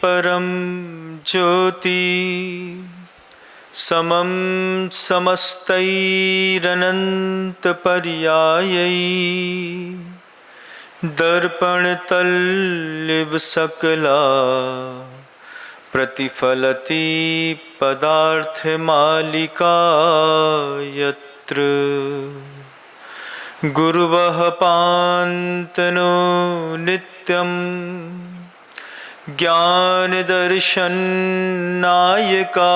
परम ज्योति समम समस्तैरनंत पर्यायै दर्पण तल्लिव सकला प्रतिफलति पदार्थ मालिका यत्र गुरुवः पान्तनो नित्यं ज्ञान दर्शन नायका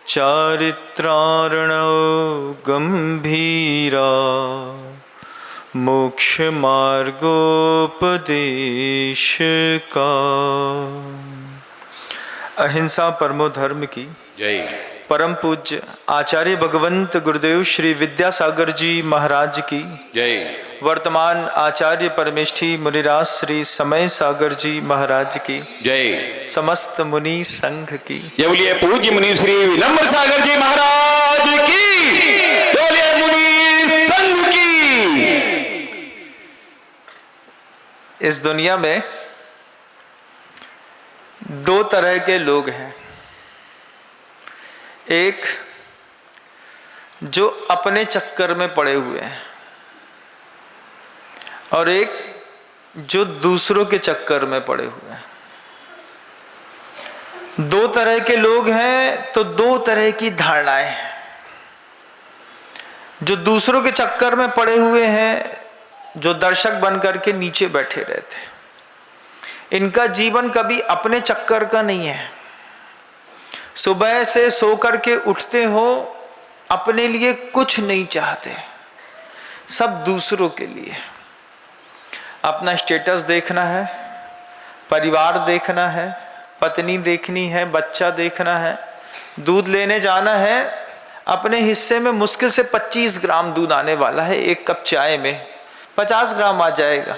चारित्रार्णव गंभीरा मोक्ष मार्गोपदेश का। अहिंसा परमो धर्म की जय। परम पूज्य आचार्य भगवंत गुरुदेव श्री विद्यासागर जी महाराज की जय। वर्तमान आचार्य परमेष्ठी मुनिराज श्री समय सागर जी महाराज की जय। समस्त मुनि संघ की जय। बोलिए पूज्य मुनि श्री विनम्र सागर जी महाराज की। बोलिए मुनि संघ की। इस दुनिया में दो तरह के लोग हैं। एक जो अपने चक्कर में पड़े हुए हैं और एक जो दूसरों के चक्कर में पड़े हुए हैं। दो तरह के लोग हैं तो दो तरह की धारणाएं हैं। जो दूसरों के चक्कर में पड़े हुए हैं, जो दर्शक बन करके नीचे बैठे रहते हैं, इनका जीवन कभी अपने चक्कर का नहीं है। सुबह से सो करके उठते हो, अपने लिए कुछ नहीं चाहते, सब दूसरों के लिए। अपना स्टेटस देखना है, परिवार देखना है, पत्नी देखनी है, बच्चा देखना है, दूध लेने जाना है। अपने हिस्से में मुश्किल से 25 ग्राम दूध आने वाला है, एक कप चाय में 50 ग्राम आ जाएगा।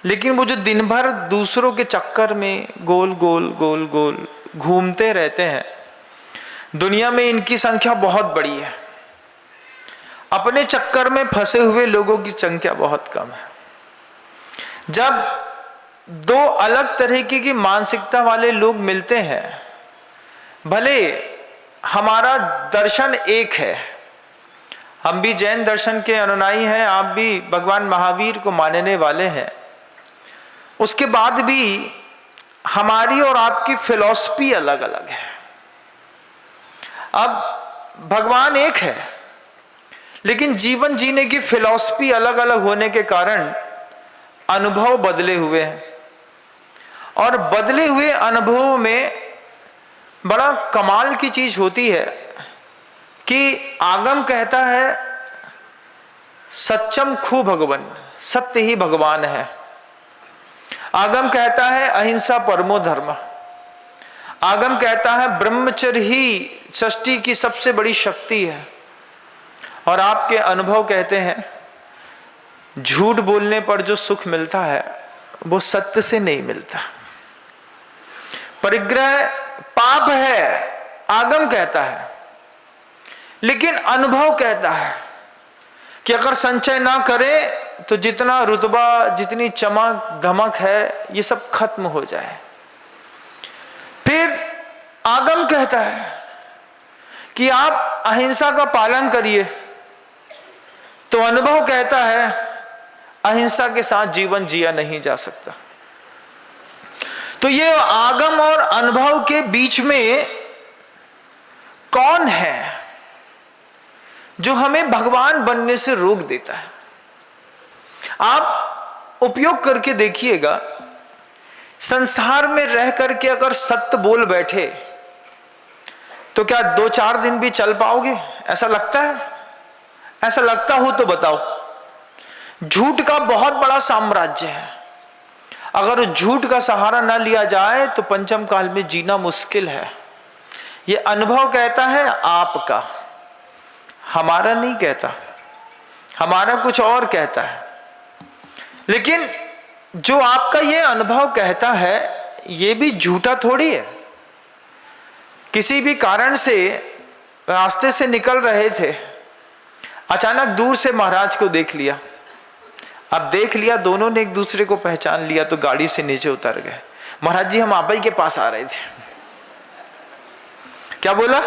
लेकिन वो जो दिन भर दूसरों के चक्कर में गोल गोल गोल गोल घूमते रहते हैं, दुनिया में इनकी संख्या बहुत बड़ी है। अपने चक्कर में फंसे हुए लोगों की संख्या बहुत कम है। जब दो अलग तरीके की मानसिकता वाले लोग मिलते हैं, भले हमारा दर्शन एक है, हम भी जैन दर्शन के अनुयायी हैं, आप भी भगवान महावीर को मानने वाले हैं, उसके बाद भी हमारी और आपकी फिलॉसफी अलग अलग है। अब भगवान एक है, लेकिन जीवन जीने की फिलॉसफी अलग अलग होने के कारण अनुभव बदले हुए हैं। और बदले हुए अनुभवों में बड़ा कमाल की चीज होती है कि आगम कहता है सच्चम खू भगवान, सत्य ही भगवान है। आगम कहता है अहिंसा परमो धर्म। आगम कहता है ब्रह्मचर्य ही सृष्टि की सबसे बड़ी शक्ति है। और आपके अनुभव कहते हैं झूठ बोलने पर जो सुख मिलता है वो सत्य से नहीं मिलता। परिग्रह पाप है, आगम कहता है, लेकिन अनुभव कहता है कि अगर संचय ना करे तो जितना रुतबा, जितनी चमक धमक है, ये सब खत्म हो जाए। फिर आगम कहता है कि आप अहिंसा का पालन करिए, तो अनुभव कहता है अहिंसा के साथ जीवन जिया नहीं जा सकता। तो ये आगम और अनुभव के बीच में कौन है जो हमें भगवान बनने से रोक देता है? आप उपयोग करके देखिएगा, संसार में रह करके अगर सत्य बोल बैठे तो क्या 2-4 दिन भी चल पाओगे? ऐसा लगता है? ऐसा लगता हो तो बताओ। झूठ का बहुत बड़ा साम्राज्य है। अगर झूठ का सहारा ना लिया जाए तो पंचम काल में जीना मुश्किल है। ये अनुभव कहता है आपका, हमारा नहीं कहता, हमारा कुछ और कहता है। लेकिन जो आपका ये अनुभव कहता है ये भी झूठा थोड़ी है। किसी भी कारण से रास्ते से निकल रहे थे, अचानक दूर से महाराज को देख लिया, अब देख लिया, दोनों ने एक दूसरे को पहचान लिया, तो गाड़ी से नीचे उतर गए। महाराज जी हम आप ही के पास आ रहे थे। क्या बोला?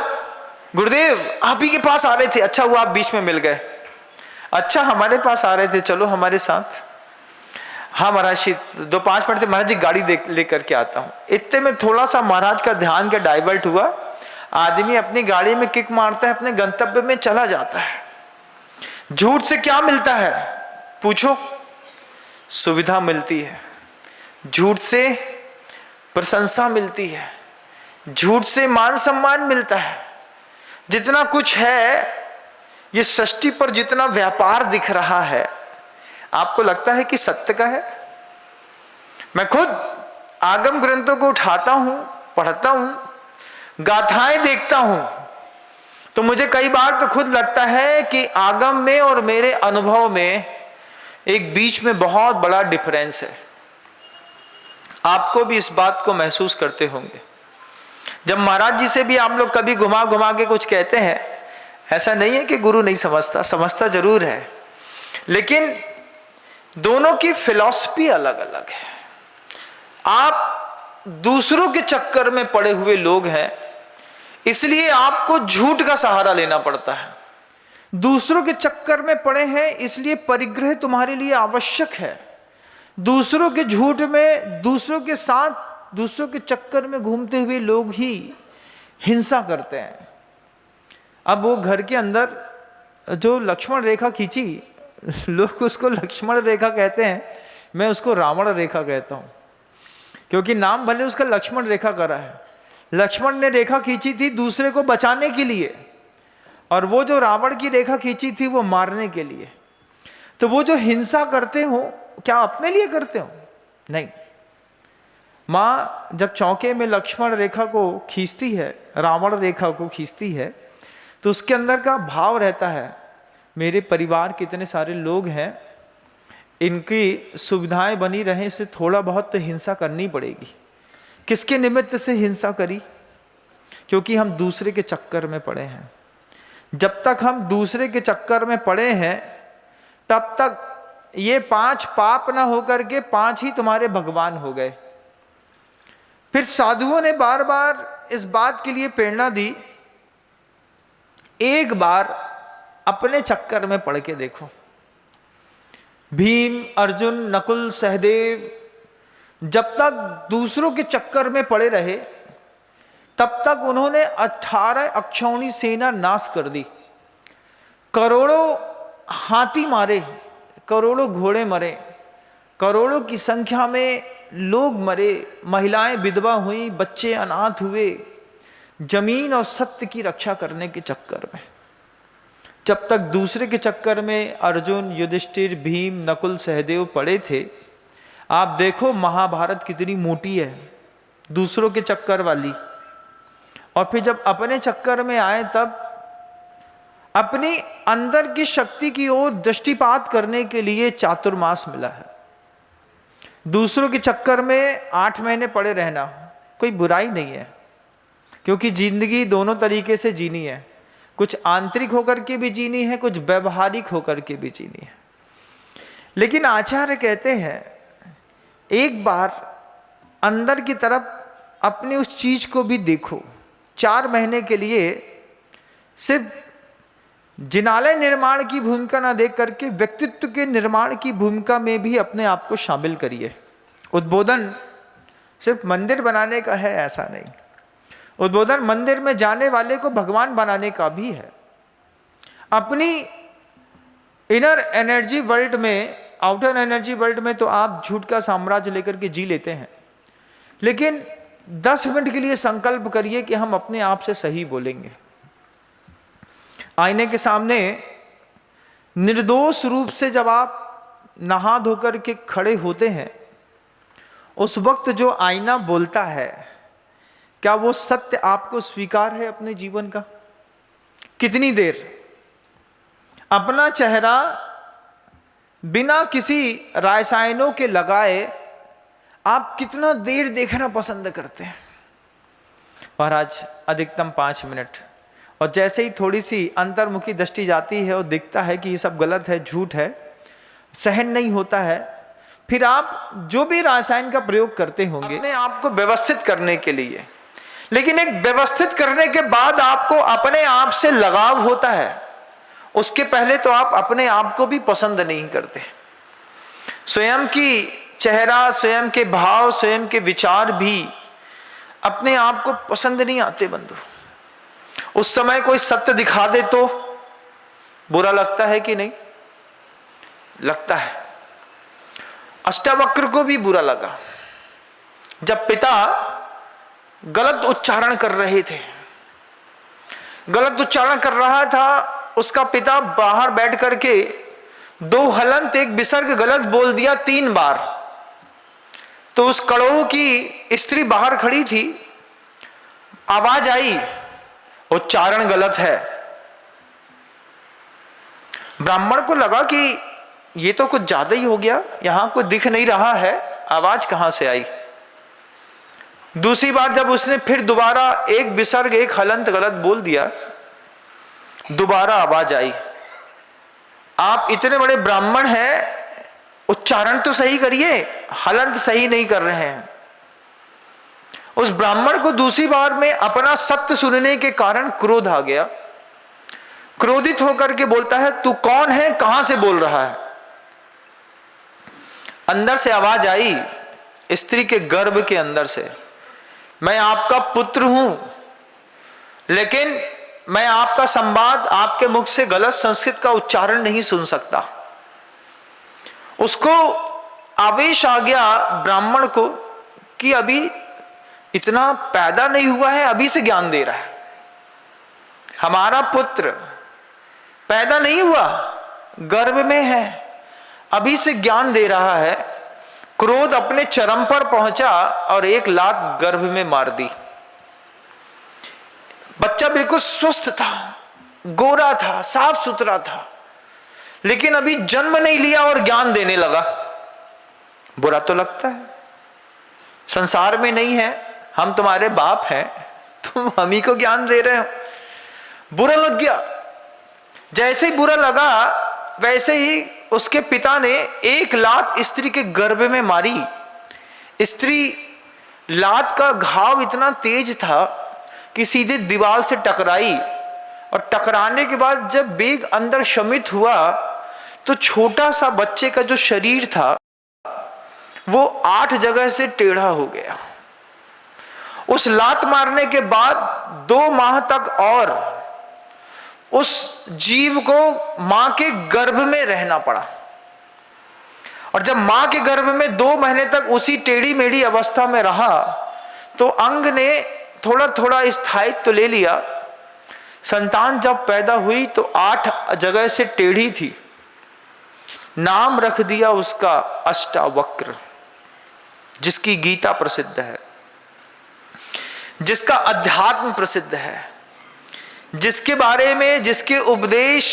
गुरुदेव आप ही के पास आ रहे थे, अच्छा हुआ आप बीच में मिल गए। अच्छा हमारे पास आ रहे थे, चलो हमारे साथ। हाँ महाराज जी 2-5 मिनट थे, महाराज जी गाड़ी लेकर के आता हूँ। इतने में थोड़ा सा महाराज का ध्यान क्या डाइवर्ट हुआ, आदमी अपनी गाड़ी में किक मारता है, अपने गंतव्य में चला जाता है। झूठ से क्या मिलता है पूछो? सुविधा मिलती है, झूठ से प्रशंसा मिलती है, झूठ से मान सम्मान मिलता है। जितना कुछ है ये सृष्टि पर, जितना व्यापार दिख रहा है, आपको लगता है कि सत्य का है? मैं खुद आगम ग्रंथों को उठाता हूं, पढ़ता हूं, गाथाएं देखता हूं, तो मुझे कई बार तो खुद लगता है कि आगम में और मेरे अनुभव में एक बीच में बहुत बड़ा डिफरेंस है। आपको भी इस बात को महसूस करते होंगे। जब महाराज जी से भी आप लोग कभी घुमा घुमा के कुछ कहते हैं, ऐसा नहीं है कि गुरु नहीं समझता, समझता जरूर है, लेकिन दोनों की फिलॉसफी अलग अलग है। आप दूसरों के चक्कर में पड़े हुए लोग हैं, इसलिए आपको झूठ का सहारा लेना पड़ता है। दूसरों के चक्कर में पड़े हैं, इसलिए परिग्रह तुम्हारे लिए आवश्यक है। दूसरों के झूठ में, दूसरों के साथ, दूसरों के चक्कर में घूमते हुए लोग ही हिंसा करते हैं। अब वो घर के अंदर जो लक्ष्मण रेखा खींची, लोग उसको लक्ष्मण रेखा कहते हैं, मैं उसको रावण रेखा कहता हूं, क्योंकि नाम भले उसका लक्ष्मण रेखा करा है। लक्ष्मण ने रेखा खींची थी दूसरे को बचाने के लिए, और वो जो रावण की रेखा खींची थी वो मारने के लिए। तो वो जो हिंसा करते हो, क्या अपने लिए करते हो? नहीं। मां जब चौके में लक्ष्मण रेखा को खींचती है, रावण रेखा को खींचती है, तो उसके अंदर का भाव रहता है, मेरे परिवार के इतने सारे लोग हैं, इनकी सुविधाएं बनी रहें, इससे थोड़ा बहुत तो हिंसा करनी पड़ेगी। किसके निमित्त से हिंसा करी? क्योंकि हम दूसरे के चक्कर में पड़े हैं। जब तक हम दूसरे के चक्कर में पड़े हैं, तब तक ये 5 पाप ना होकर के 5 ही तुम्हारे भगवान हो गए। फिर साधुओं ने बार बार इस बात के लिए प्रेरणा दी, एक बार अपने चक्कर में पड़ के देखो। भीम, अर्जुन, नकुल, सहदेव जब तक दूसरों के चक्कर में पड़े रहे, तब तक उन्होंने 18 अक्षौणी सेना नाश कर दी। करोड़ों हाथी मारे, करोड़ों घोड़े मरे, करोड़ों की संख्या में लोग मरे, महिलाएं विधवा हुई, बच्चे अनाथ हुए, जमीन और सत्य की रक्षा करने के चक्कर में। जब तक दूसरे के चक्कर में अर्जुन, युधिष्ठिर, भीम, नकुल, सहदेव पड़े थे, आप देखो महाभारत कितनी मोटी है, दूसरों के चक्कर वाली। और फिर जब अपने चक्कर में आए, तब अपनी अंदर की शक्ति की ओर दृष्टिपात करने के लिए चातुर्मास मिला है। दूसरों के चक्कर में 8 महीने पड़े रहना कोई बुराई नहीं है, क्योंकि जिंदगी दोनों तरीके से जीनी है। कुछ आंतरिक होकर के भी जीनी है, कुछ व्यवहारिक होकर के भी जीनी है। लेकिन आचार्य कहते हैं, एक बार अंदर की तरफ अपनी उस चीज को भी देखो। 4 महीने के लिए सिर्फ जिनालय निर्माण की भूमिका ना देख करके व्यक्तित्व के निर्माण की भूमिका में भी अपने आप को शामिल करिए। उद्बोधन सिर्फ मंदिर बनाने का है ऐसा नहीं, उद्बोधन मंदिर में जाने वाले को भगवान बनाने का भी है। अपनी इनर एनर्जी वर्ल्ड में, आउटर एनर्जी वर्ल्ड में तो आप झूठ का साम्राज्य लेकर के जी लेते हैं, लेकिन 10 मिनट के लिए संकल्प करिए कि हम अपने आप से सही बोलेंगे। आईने के सामने निर्दोष रूप से जब आप नहा धोकर के खड़े होते हैं, उस वक्त जो आईना बोलता है, क्या वो सत्य आपको स्वीकार है अपने जीवन का? कितनी देर अपना चेहरा बिना किसी रासायनों के लगाए आप कितना देर देखना पसंद करते हैं? महाराज अधिकतम 5 मिनट। और जैसे ही थोड़ी सी अंतर्मुखी दृष्टि जाती है और दिखता है कि ये सब गलत है, झूठ है, सहन नहीं होता है, फिर आप जो भी रसायन का प्रयोग करते होंगे अपने आप को व्यवस्थित करने के लिए, लेकिन एक व्यवस्थित करने के बाद आपको अपने आप से लगाव होता है, उसके पहले तो आप अपने आप को भी पसंद नहीं करते। स्वयं की चेहरा, स्वयं के भाव, स्वयं के विचार भी अपने आप को पसंद नहीं आते बंधु। उस समय कोई सत्य दिखा दे तो बुरा लगता है कि नहीं? लगता है। अष्टावक्र को भी बुरा लगा जब पिता गलत उच्चारण कर रहे थे, गलत उच्चारण कर रहा था, उसका पिता बाहर बैठ करके 2 हलंत 1 विसर्ग गलत बोल दिया 3 बार। तो उस कड़ोह की स्त्री बाहर खड़ी थी, आवाज आई, उच्चारण गलत है। ब्राह्मण को लगा कि ये तो कुछ ज्यादा ही हो गया, यहां कोई दिख नहीं रहा है, आवाज कहां से आई। दूसरी बार जब उसने फिर दोबारा 1 विसर्ग 1 हलंत गलत बोल दिया, दोबारा आवाज आई। आप इतने बड़े ब्राह्मण हैं, उच्चारण तो सही करिए, हलंत सही नहीं कर रहे हैं। उस ब्राह्मण को दूसरी बार में अपना सत्य सुनने के कारण क्रोध आ गया। क्रोधित होकर के बोलता है, तू कौन है, कहां से बोल रहा है? अंदर से आवाज आई, स्त्री के गर्भ के अंदर से, मैं आपका पुत्र हूं, लेकिन मैं आपका संवाद, आपके मुख से गलत संस्कृत का उच्चारण नहीं सुन सकता। उसको आवेश आ गया ब्राह्मण को कि अभी इतना पैदा नहीं हुआ है, अभी से ज्ञान दे रहा है। हमारा पुत्र पैदा नहीं हुआ, गर्भ में है, अभी से ज्ञान दे रहा है। क्रोध अपने चरम पर पहुंचा और 1 लात गर्भ में मार दी। बच्चा बिल्कुल स्वस्थ था, गोरा था, साफ सुथरा था, लेकिन अभी जन्म नहीं लिया और ज्ञान देने लगा। बुरा तो लगता है। संसार में नहीं है, हम तुम्हारे बाप हैं, तुम हम ही को ज्ञान दे रहे हो। बुरा लग गया। जैसे ही बुरा लगा वैसे ही उसके पिता ने 1 लात स्त्री के गर्भ में मारी। स्त्री लात का घाव इतना तेज था कि सीधे दीवार से टकराई, और टकराने के बाद जब वेग अंदर शमित हुआ तो छोटा सा बच्चे का जो शरीर था वो 8 जगह से टेढ़ा हो गया। उस लात मारने के बाद 2 माह तक और उस जीव को मां के गर्भ में रहना पड़ा। और जब मां के गर्भ में 2 महीने तक उसी टेढ़ी मेढ़ी अवस्था में रहा तो अंग ने थोड़ा थोड़ा स्थायित्व तो ले लिया। संतान जब पैदा हुई तो 8 जगह से टेढ़ी थी। नाम रख दिया उसका अष्टावक्र, जिसकी गीता प्रसिद्ध है, जिसका अध्यात्म प्रसिद्ध है, जिसके बारे में, जिसके उपदेश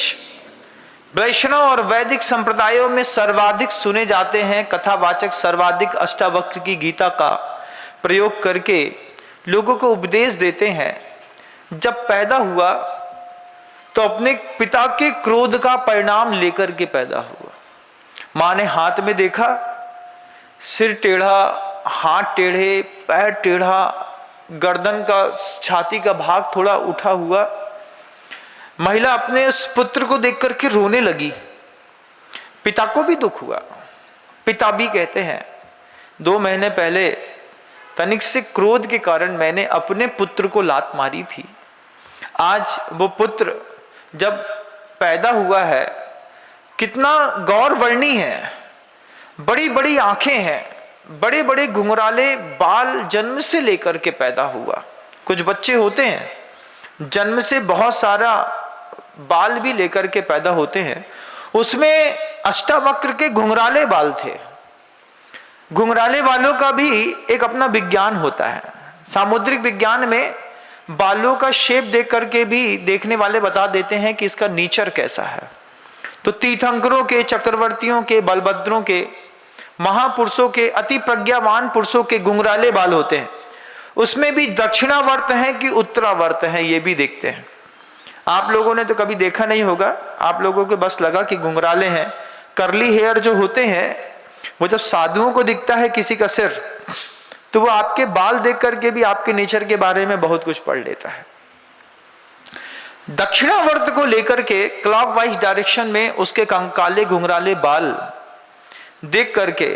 वैष्णव और वैदिक संप्रदायों में सर्वाधिक सुने जाते हैं। कथावाचक सर्वाधिक अष्टावक्र की गीता का प्रयोग करके लोगों को उपदेश देते हैं। जब पैदा हुआ तो अपने पिता के क्रोध का परिणाम लेकर के पैदा हुआ। मां ने हाथ में देखा, सिर टेढ़ा, हाथ टेढ़े, पैर टेढ़ा, गर्दन का, छाती का भाग थोड़ा उठा हुआ। महिला अपने उस पुत्र को देख करके रोने लगी। पिता को भी दुख हुआ। पिता भी कहते हैं 2 महीने पहले तनिक से क्रोध के कारण मैंने अपने पुत्र को लात मारी थी। आज वो पुत्र जब पैदा हुआ है, कितना गौरवर्णी है, बड़ी बड़ी आंखें हैं, बड़े बड़े घुंघराले बाल जन्म से लेकर के पैदा हुआ। कुछ बच्चे होते हैं जन्म से बहुत सारा बाल भी लेकर के पैदा होते हैं, उसमें अष्टावक्र के घुंघराले बाल थे। घुंघराले बालों का भी एक अपना विज्ञान होता है। सामुद्रिक विज्ञान में बालों का शेप देख करके भी देखने वाले बता देते हैं कि इसका नेचर कैसा है। तो तीर्थंकरों के, चक्रवर्तियों के, बलभद्रों के, महापुरुषों के, अति प्रज्ञावान पुरुषों के घुंघराले बाल होते हैं। उसमें भी दक्षिणावर्त है कि उत्तरावर्त है, ये भी देखते हैं। आप लोगों ने तो कभी देखा नहीं होगा, आप लोगों को बस लगा कि घुंघराले हैं, करली हेयर जो होते हैं, वो जब साधुओं को दिखता है किसी का सिर, तो वो आपके बाल देख करके भी आपके नेचर के बारे में बहुत कुछ पढ़ लेता है। दक्षिणावर्त को लेकर के क्लॉकवाइज डायरेक्शन में उसके काले घुंघराले बाल देख करके,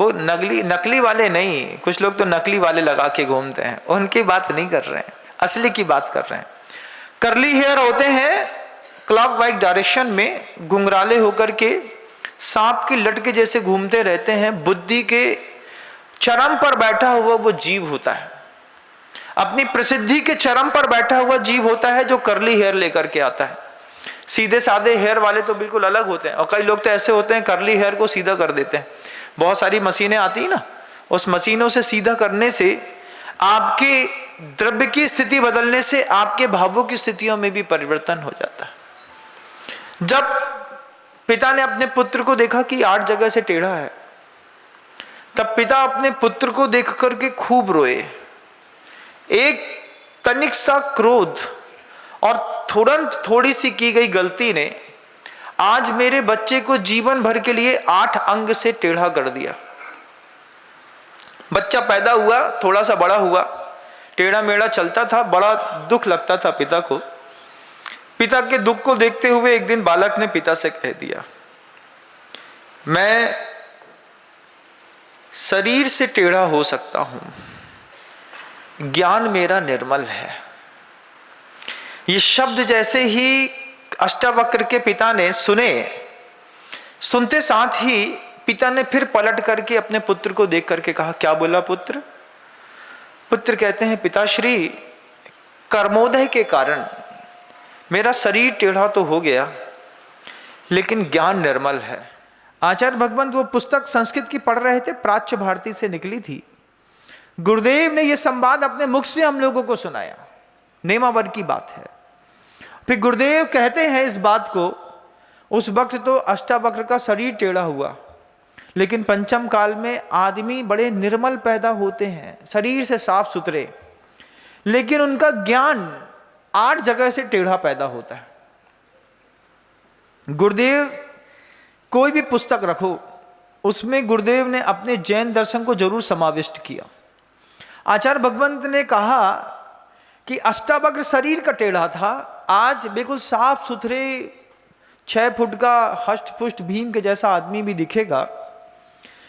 वो नकली वाले नहीं, कुछ लोग तो नकली वाले लगा के घूमते हैं, उनकी बात नहीं कर रहे हैं, असली की बात कर रहे हैं। करली हेयर होते हैं क्लॉकवाइज डायरेक्शन में, घुंघराले होकर के सांप की लट के जैसे घूमते रहते हैं। बुद्धि के चरम पर बैठा हुआ वो जीव होता है, अपनी प्रसिद्धि के चरम पर बैठा हुआ जीव होता है जो करली हेयर लेकर के आता है। सीधे साधे हेयर वाले तो बिल्कुल अलग होते हैं, और कई लोग तो ऐसे होते हैं करली हेयर को सीधा कर देते हैं। बहुत सारी मशीनें आती है ना, उस मशीनों से सीधा करने से आपके द्रव्य की स्थिति बदलने से आपके भावों की स्थितियों में भी परिवर्तन हो जाता है। जब पिता ने अपने पुत्र को देखा कि 8 जगह से टेढ़ा है, तब पिता अपने पुत्र को देख करके खूब रोए। एक तनिक सा क्रोध और तुरंत थोड़ी सी की गई गलती ने आज मेरे बच्चे को जीवन भर के लिए 8 अंग से टेढ़ा कर दिया। बच्चा पैदा हुआ, थोड़ा सा बड़ा हुआ, टेढ़ा मेढ़ा चलता था, बड़ा दुख लगता था पिता को। पिता के दुख को देखते हुए एक दिन बालक ने पिता से कह दिया, मैं शरीर से टेढ़ा हो सकता हूं, ज्ञान मेरा निर्मल है। ये शब्द जैसे ही अष्टावक्र के पिता ने सुने, सुनते साथ ही पिता ने फिर पलट करके अपने पुत्र को देख करके कहा, क्या बोला पुत्र? पुत्र कहते हैं, पिताश्री, कर्मोदय के कारण मेरा शरीर टेढ़ा तो हो गया, लेकिन ज्ञान निर्मल है। आचार्य भगवंत वो पुस्तक संस्कृत की पढ़ रहे थे, प्राच्य भारती से निकली थी। गुरुदेव ने ये संवाद अपने मुख से हम लोगों को सुनाया, नेमावर की बात है। फिर गुरुदेव कहते हैं इस बात को, उस वक्त तो अष्टावक्र का शरीर टेढ़ा हुआ, लेकिन पंचम काल में आदमी बड़े निर्मल पैदा होते हैं, शरीर से साफ सुथरे, लेकिन उनका ज्ञान 8 जगह से टेढ़ा पैदा होता है। गुरुदेव कोई भी पुस्तक रखो, उसमें गुरुदेव ने अपने जैन दर्शन को जरूर समाविष्ट किया। आचार्य भगवंत ने कहा कि अष्टावक्र शरीर का टेढ़ा था, आज बिल्कुल साफ सुथरे 6 फुट का हष्ट पुष्ट भीम के जैसा आदमी भी दिखेगा,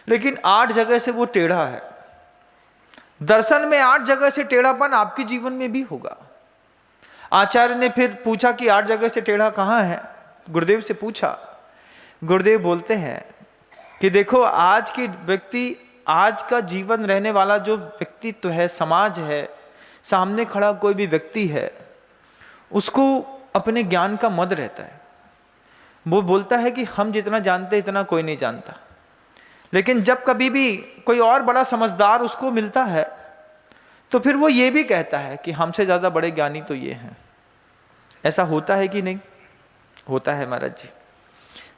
लेकिन 8 जगह से वो टेढ़ा है। दर्शन में 8 जगह से टेढ़ापन आपके जीवन में भी होगा। आचार्य ने फिर पूछा कि 8 जगह से टेढ़ा कहाँ है? गुरुदेव से पूछा। गुरुदेव बोलते हैं कि देखो, आज की व्यक्ति, आज का जीवन रहने वाला जो व्यक्तित्व है, समाज है, सामने खड़ा कोई भी व्यक्ति है, उसको अपने ज्ञान का मद रहता है। वो बोलता है कि हम जितना जानते इतना कोई नहीं जानता, लेकिन जब कभी भी कोई और बड़ा समझदार उसको मिलता है, तो फिर वो ये भी कहता है कि हमसे ज़्यादा बड़े ज्ञानी तो ये हैं। ऐसा होता है कि नहीं? होता है महाराज जी।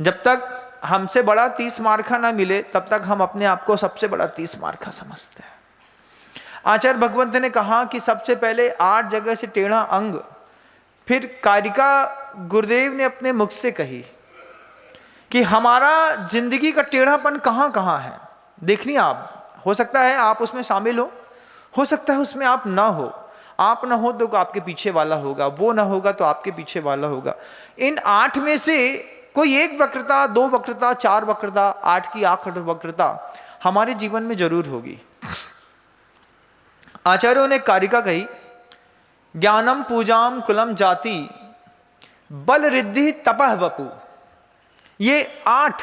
जब तक हमसे बड़ा 30 मार्का ना मिले, तब तक हम अपने आप को सबसे बड़ा 30 मार्का समझते हैं। आचार्य भगवंत ने कहा कि सबसे पहले 8 जगह से टेढ़ा अंग, फिर कारिका गुरुदेव ने अपने मुख से कही कि हमारा जिंदगी का टेढ़ापन कहाँ कहाँ है, देखनी आप। हो सकता है आप उसमें शामिल हो सकता है उसमें आप ना हो। आप ना हो तो आपके पीछे वाला होगा, वो ना होगा तो आपके पीछे वाला होगा। इन 8 में से कोई एक वक्रता, 2 वक्रता, 4 वक्रता, 8 की 8 वक्रता हमारे जीवन में जरूर होगी। आचार्यों ने कारिका कही, ज्ञानम पूजाम कुलम जाति बल रिद्धि तपह वपु। ये 8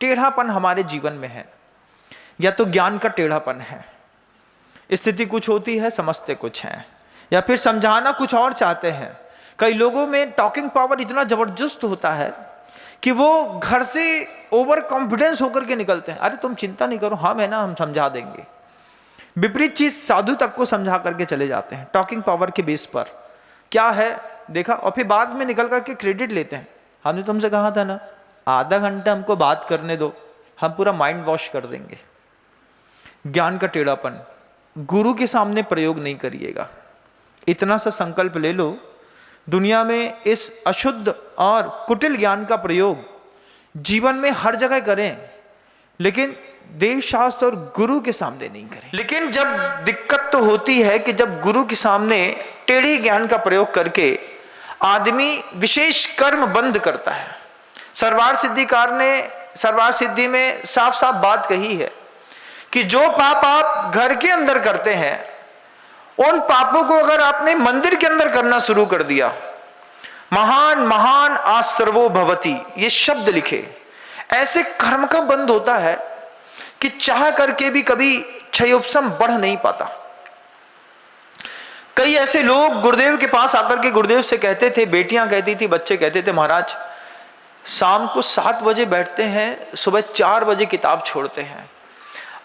टेढ़ापन हमारे जीवन में है। या तो ज्ञान का टेढ़ापन है, स्थिति कुछ होती है, समझते कुछ हैं, या फिर समझाना कुछ और चाहते हैं। कई लोगों में टॉकिंग पावर इतना जबरदस्त होता है कि वो घर से ओवर कॉन्फिडेंस होकर के निकलते हैं। अरे तुम चिंता नहीं करो, हम है ना, हम समझा देंगे। विपरीत चीज साधु तक को समझा करके चले जाते हैं टॉकिंग पावर के बेस पर। क्या है देखा, और फिर बाद में निकल करके क्रेडिट लेते हैं। हमने तुमसे कहा था ना, आधा घंटा हमको बात करने दो, हम पूरा माइंड वॉश कर देंगे। ज्ञान का टेढ़ापन गुरु के सामने प्रयोग नहीं करिएगा। इतना सा संकल्प ले लो, दुनिया में इस अशुद्ध और कुटिल ज्ञान का प्रयोग जीवन में हर जगह करें, लेकिन देव शास्त्र और गुरु के सामने नहीं करें। लेकिन जब दिक्कत तो होती है कि जब गुरु के सामने टेढ़े ज्ञान का प्रयोग करके आदमी विशेष कर्म बंद करता है। सर्वार सिद्धिकार ने सर्वार सिद्धि में साफ साफ बात कही है कि जो पाप आप घर के अंदर करते हैं, उन पापों को अगर आपने मंदिर के अंदर करना शुरू कर दिया, महान महान आश्रवो भवति, ये शब्द लिखे, ऐसे कर्म का बंद होता है कि चाह करके भी कभी क्षयोपशम बढ़ नहीं पाता। कई ऐसे लोग गुरुदेव के पास आकर के गुरुदेव से कहते थे, बेटियां कहती थी, बच्चे कहते थे, महाराज शाम को 7 बजे बैठते हैं, सुबह 4 बजे किताब छोड़ते हैं,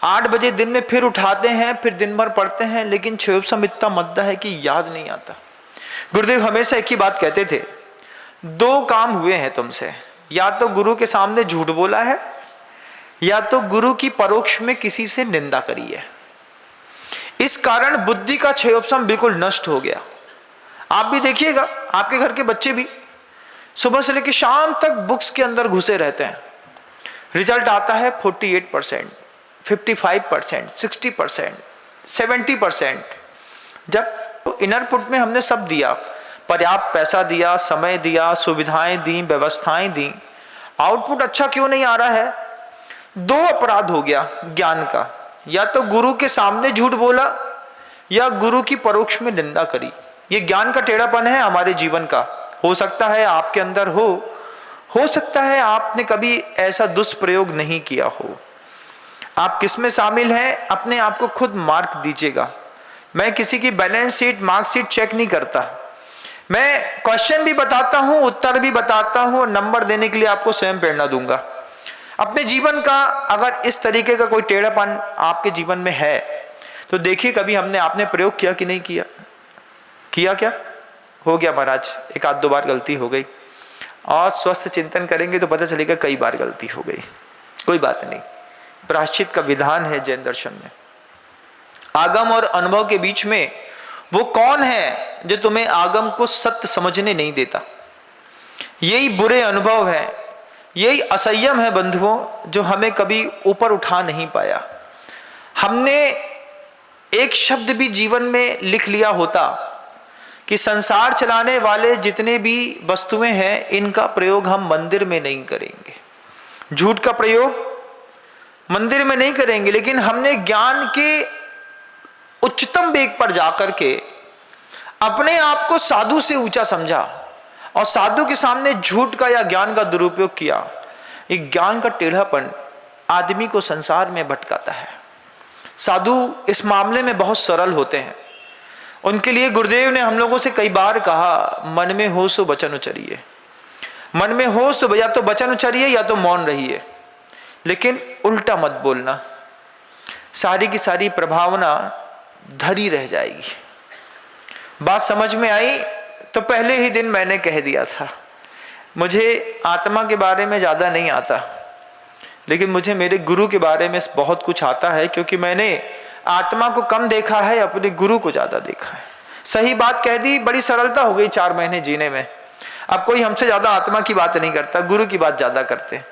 8 बजे दिन में फिर उठाते हैं, फिर दिन भर पढ़ते हैं, लेकिन क्षयोपशम इतना मद्दा है कि याद नहीं आता। गुरुदेव हमेशा एक ही बात कहते थे, 2 काम हुए हैं तुमसे, या तो गुरु के सामने झूठ बोला है, या तो गुरु की परोक्ष में किसी से निंदा करी है। इस कारण बुद्धि का क्षयोपशम बिल्कुल नष्ट हो गया। आप भी देखिएगा, आपके घर के बच्चे भी सुबह से लेकर शाम तक बुक्स के अंदर घुसे रहते हैं। रिजल्ट आता है 48%, 55%, 60%, 70%। जब इनरपुट में हमने सब दिया, पर्याप्त पैसा दिया, समय दिया, सुविधाएं दी, व्यवस्थाएं दी, आउटपुट अच्छा क्यों नहीं आ रहा है? 2 अपराध हो गया ज्ञान का, या तो गुरु के सामने झूठ बोला या गुरु की परोक्ष में निंदा करी। ये ज्ञान का टेढ़ापन है हमारे जीवन का। हो सकता है आपके अंदर हो सकता है आपने कभी ऐसा दुष्प्रयोग नहीं किया हो। आप किसमें शामिल हैं, अपने आप को खुद मार्क दीजिएगा। मैं किसी की बैलेंस शीट, मार्कशीट चेक नहीं करता। मैं क्वेश्चन भी बताता हूं, उत्तर भी बताता हूं, और नंबर देने के लिए आपको स्वयं प्रेरणा दूंगा। अपने जीवन का अगर इस तरीके का कोई टेढ़ापन आपके जीवन में है तो देखिए कभी आपने प्रयोग किया कि नहीं किया। किया क्या? हो गया महाराज, 1-2 बार गलती हो गई, और स्वस्थ चिंतन करेंगे तो पता चलेगा कई बार गलती हो गई। कोई बात नहीं, प्रायश्चित का विधान है जैन दर्शन में। आगम और अनुभव के बीच में वो कौन है जो तुम्हें आगम को सत्य समझने नहीं देता? यही बुरे अनुभव है, यही असंयम है बंधुओं, जो हमें कभी ऊपर उठा नहीं पाया। हमने एक शब्द भी जीवन में लिख लिया होता कि संसार चलाने वाले जितने भी वस्तुएं हैं, इनका प्रयोग हम मंदिर में नहीं करेंगे, झूठ का प्रयोग मंदिर में नहीं करेंगे। लेकिन हमने ज्ञान के उच्चतम वेग पर जाकर के अपने आप को साधु से ऊंचा समझा और साधु के सामने झूठ का या ज्ञान का दुरुपयोग किया। एक ज्ञान का टेढ़ापन आदमी को संसार में भटकाता है। साधु इस मामले में बहुत सरल होते हैं। उनके लिए गुरुदेव ने हम लोगों से कई बार कहा, मन में हो सो वचन उचरिए। मन में हो सो या तो वचन उचरिए या तो मौन रहिए, लेकिन उल्टा मत बोलना। सारी की सारी प्रभावना धरी रह जाएगी। बात समझ में आई तो पहले ही दिन मैंने कह दिया था, मुझे आत्मा के बारे में ज़्यादा नहीं आता, लेकिन मुझे मेरे गुरु के बारे में बहुत कुछ आता है, क्योंकि मैंने आत्मा को कम देखा है, अपने गुरु को ज़्यादा देखा है। सही बात कह दी, बड़ी सरलता हो गई 4 महीने जीने में। अब कोई हमसे ज़्यादा आत्मा की बात नहीं करता, गुरु की बात ज़्यादा करते हैं।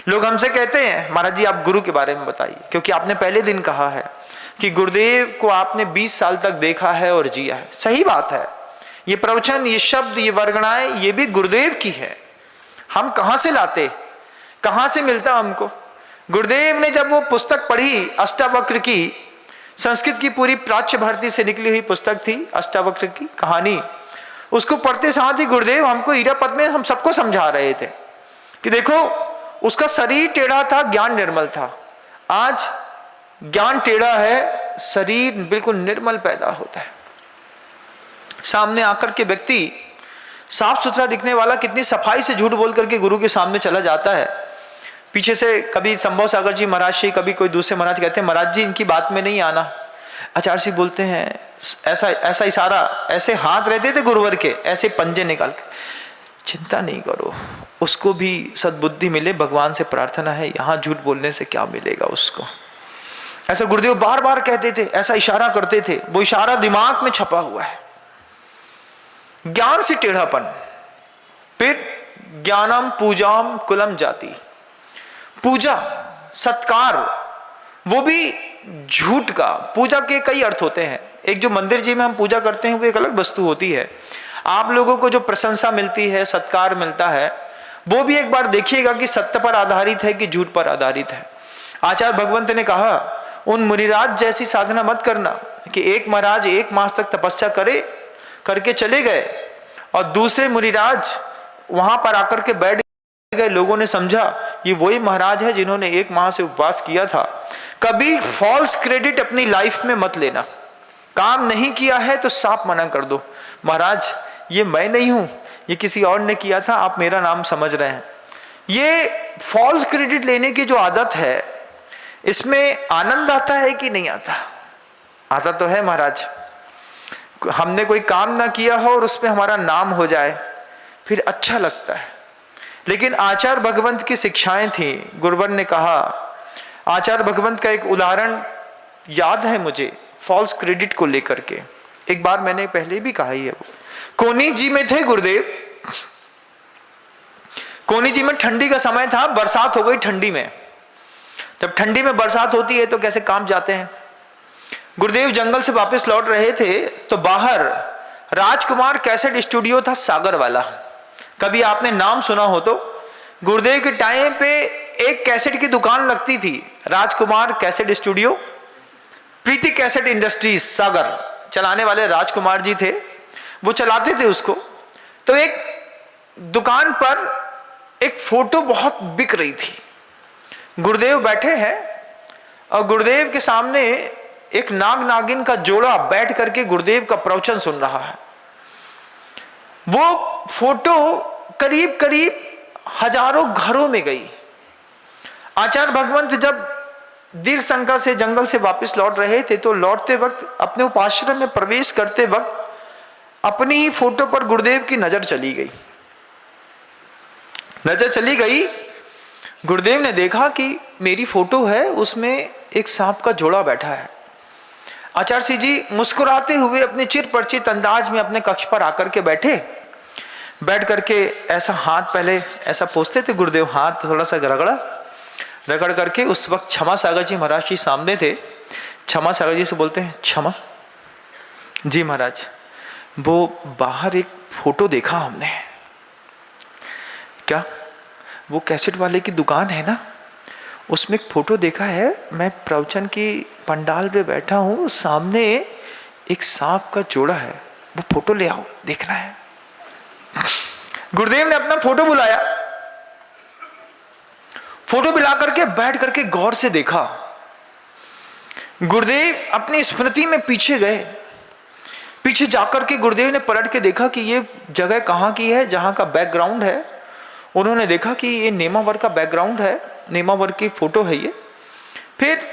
लोग हमसे कहते हैं, महाराज जी आप गुरु के बारे में बताइए, क्योंकि आपने पहले दिन कहा है कि गुरुदेव को आपने 20 साल तक देखा है और जिया है। सही बात है, ये प्रवचन, ये शब्द, ये वर्गणाएं, ये भी गुरुदेव की है। हम कहाँ से लाते, कहाँ से मिलता हमको? गुरुदेव ने जब वो पुस्तक पढ़ी अष्टावक्र की, संस्कृत की पूरी प्राच्य भारती से निकली हुई पुस्तक थी अष्टावक्र की कहानी, उसको पढ़ते साथ ही गुरुदेव हमको इरापद में हम सबको समझा रहे थे कि देखो उसका शरीर टेढ़ा था, ज्ञान निर्मल था। आज ज्ञान टेढ़ा है, शरीर बिल्कुल निर्मल पैदा होता है। सामने आकर के व्यक्ति साफ सुथरा दिखने वाला कितनी सफाई से झूठ बोल करके गुरु के सामने चला जाता है। पीछे से कभी संभव सागर जी महाराज जी, कभी कोई दूसरे महाराज कहते हैं, महाराज जी इनकी बात में नहीं आना। आचार्य जी बोलते हैं, ऐसा इशारा, ऐसे हाथ रहते थे गुरुवर के, ऐसे पंजे निकाल के, चिंता नहीं करो, उसको भी सद्बुद्धि मिले, भगवान से प्रार्थना है, यहाँ झूठ बोलने से क्या मिलेगा उसको। ऐसा गुरुदेव बार बार कहते थे, ऐसा इशारा करते थे, वो इशारा दिमाग में छपा हुआ है। ज्ञान से टेढ़ापन। फिर ज्ञानम पूजाम कुलम जाति, पूजा सत्कार, वो भी झूठ का। पूजा के कई अर्थ होते हैं। एक जो मंदिर जी में हम पूजा करते हैं वो एक अलग वस्तु होती है। आप लोगों को जो प्रशंसा मिलती है, सत्कार मिलता है, वो भी एक बार देखिएगा कि सत्य पर आधारित है कि झूठ पर आधारित है। आचार्य भगवंत ने कहा उन मुनिराज जैसी साधना मत करना कि एक महाराज 1 मास तक तपस्या करके चले गए और दूसरे मुनिराज वहां पर आकर के बैठ गए। लोगों ने समझा ये वही महाराज है जिन्होंने 1 माह से उपवास किया था। कभी फॉल्स क्रेडिट अपनी लाइफ में मत लेना। काम नहीं किया है तो साफ मना कर दो, महाराज ये मैं नहीं हूं, ये किसी और ने किया था, आप मेरा नाम समझ रहे हैं। ये फॉल्स क्रेडिट लेने की जो आदत है, इसमें आनंद आता है कि नहीं आता? आता तो है महाराज। हमने कोई काम ना किया हो और उसमें हमारा नाम हो जाए फिर अच्छा लगता है। लेकिन आचार्य भगवंत की शिक्षाएं थी। गुरुवर ने कहा, आचार्य भगवंत का एक उदाहरण याद है मुझे फॉल्स क्रेडिट को लेकर के। एक बार मैंने पहले भी कहा ही है, वो कोनी जी में थे गुरुदेव। कोनी जी में ठंडी का समय था, बरसात हो गई ठंडी में। जब ठंडी में बरसात होती है तो कैसे काम जाते हैं। गुरुदेव जंगल से वापस लौट रहे थे तो बाहर राजकुमार कैसेट स्टूडियो था, सागर वाला। कभी आपने नाम सुना हो तो, गुरुदेव के टाइम पे एक कैसेट की दुकान लगती थी, राजकुमार कैसेट स्टूडियो, प्रीति कैसेट इंडस्ट्रीज सागर चलाने वाले राजकुमार जी थे, वो चलाते थे उसको। तो एक दुकान पर एक फोटो बहुत बिक रही थी। गुरुदेव बैठे हैं और गुरुदेव के सामने एक नाग नागिन का जोड़ा बैठ करके गुरुदेव का प्रवचन सुन रहा है। वो फोटो करीब करीब हजारों घरों में गई। आचार्य भगवंत जब दीर्घ शंका से जंगल से वापस लौट रहे थे तो लौटते वक्त अपने उपाश्रम में प्रवेश करते वक्त अपनी ही फोटो पर गुरुदेव की नजर चली गई। नजर चली गई, गुरुदेव ने देखा कि मेरी फोटो है, उसमें एक सांप का जोड़ा बैठा है। आचार्य सिंह जी मुस्कुराते हुए अपने चिर परिचित अंदाज में अपने कक्ष पर आकर के बैठे। बैठ करके ऐसा हाथ पहले ऐसा पोंछते थे गुरुदेव, हाथ थोड़ा सा रगड़ करके। उस वक्त क्षमा सागर जी महाराज जी सामने थे। क्षमा सागर जी से बोलते हैं, क्षमा जी महाराज, वो बाहर एक फोटो देखा हमने। क्या? वो कैसेट वाले की दुकान है ना, उसमें एक फोटो देखा है। मैं प्रवचन की पंडाल पे बैठा हूँ, सामने एक सांप का जोड़ा है, वो फोटो ले आओ, देखना है। गुरुदेव ने अपना फोटो बुलाया, फोटो बुला करके बैठ करके गौर से देखा। गुरुदेव अपनी स्मृति में पीछे गए। पीछे जाकर के गुरुदेव ने पलट के देखा कि ये जगह कहाँ की है, जहाँ का बैकग्राउंड है। उन्होंने देखा कि ये नेमावर का बैकग्राउंड है, नेमावर की फोटो है ये। फिर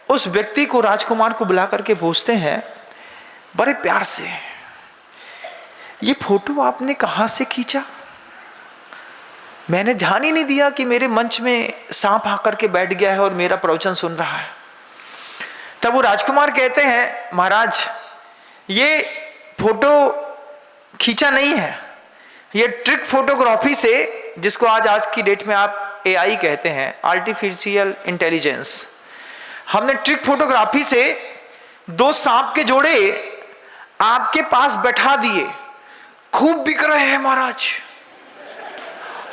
उस व्यक्ति को, राजकुमार को बुला करके पूछते हैं बड़े प्यार से, ये फोटो आपने कहाँ से खींचा? मैंने ध्यान ही नहीं दिया कि मेरे मंच में सांप आकर के बैठ गया है और मेरा प्रवचन सुन रहा है। तब वो राजकुमार कहते हैं, महाराज ये फोटो खींचा नहीं है, ये ट्रिक फोटोग्राफी से, जिसको आज की डेट में आप AI कहते हैं, आर्टिफिशियल इंटेलिजेंस, हमने ट्रिक फोटोग्राफी से 2 सांप के जोड़े आपके पास बैठा दिए। खूब बिक रहे हैं महाराज,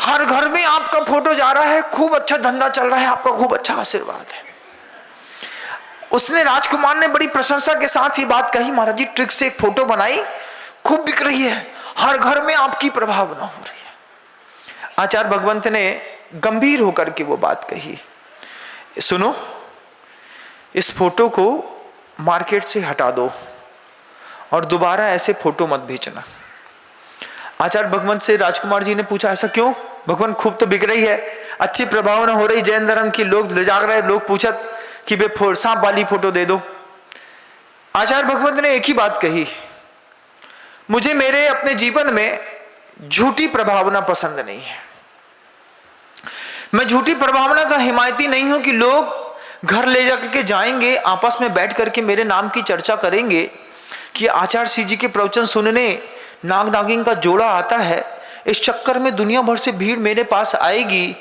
हर घर में आपका फोटो जा रहा है, खूब अच्छा धंधा चल रहा है, आपका खूब अच्छा आशीर्वाद है। उसने, राजकुमार ने बड़ी प्रशंसा के साथ ही बात कही, महाराज जी ट्रिक से एक फोटो बनाई, खूब बिक रही है, हर घर में आपकी प्रभावना हो रही है। आचार्य भगवंत ने गंभीर होकर के वो बात कही, सुनो, इस फोटो को मार्केट से हटा दो और दोबारा ऐसे फोटो मत भेजना। आचार्य भगवंत से राजकुमार जी ने पूछा, ऐसा क्यों? भगवान खूब तो बिक रही है, अच्छी प्रभावना हो रही जैन धर्म की, लोग ले जाग रहे, लोग पूछत कि वे सांप वाली फोटो दे दो। आचार्य भगवंत ने एक ही बात कही, मुझे मेरे अपने जीवन में झूठी प्रभावना पसंद नहीं है। मैं झूठी प्रभावना का हिमायती नहीं हूं कि लोग घर ले जाकर के जाएंगे, आपस में बैठ करके मेरे नाम की चर्चा करेंगे कि आचार्य सिंह जी के प्रवचन सुनने नाग नागिन का जोड़ा आता है। इस चक्कर में दुनिया भर से भीड़ मेरे पास आएगी,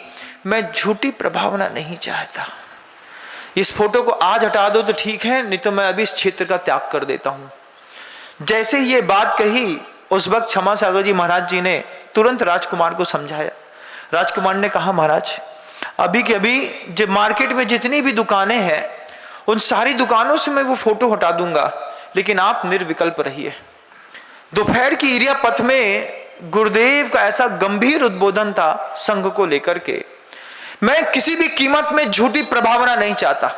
मैं झूठी प्रभावना नहीं चाहता। इस फोटो को आज हटा दो तो ठीक है, नहीं तो मैं अभी इस क्षेत्र का त्याग कर देता हूं। जैसे ही ये बात कही, उस वक्त क्षमा सागर जी महाराज जी ने तुरंत राजकुमार को समझाया। राजकुमार ने कहा, महाराज अभी के अभी जो मार्केट में जितनी भी दुकानें हैं उन सारी दुकानों से मैं वो फोटो हटा दूंगा, लेकिन आप निर्विकल्प रहिए। दोपहर की ईरिया पथ में गुरुदेव का ऐसा गंभीर उद्बोधन था संघ को लेकर के, मैं किसी भी कीमत में झूठी प्रभावना नहीं चाहता।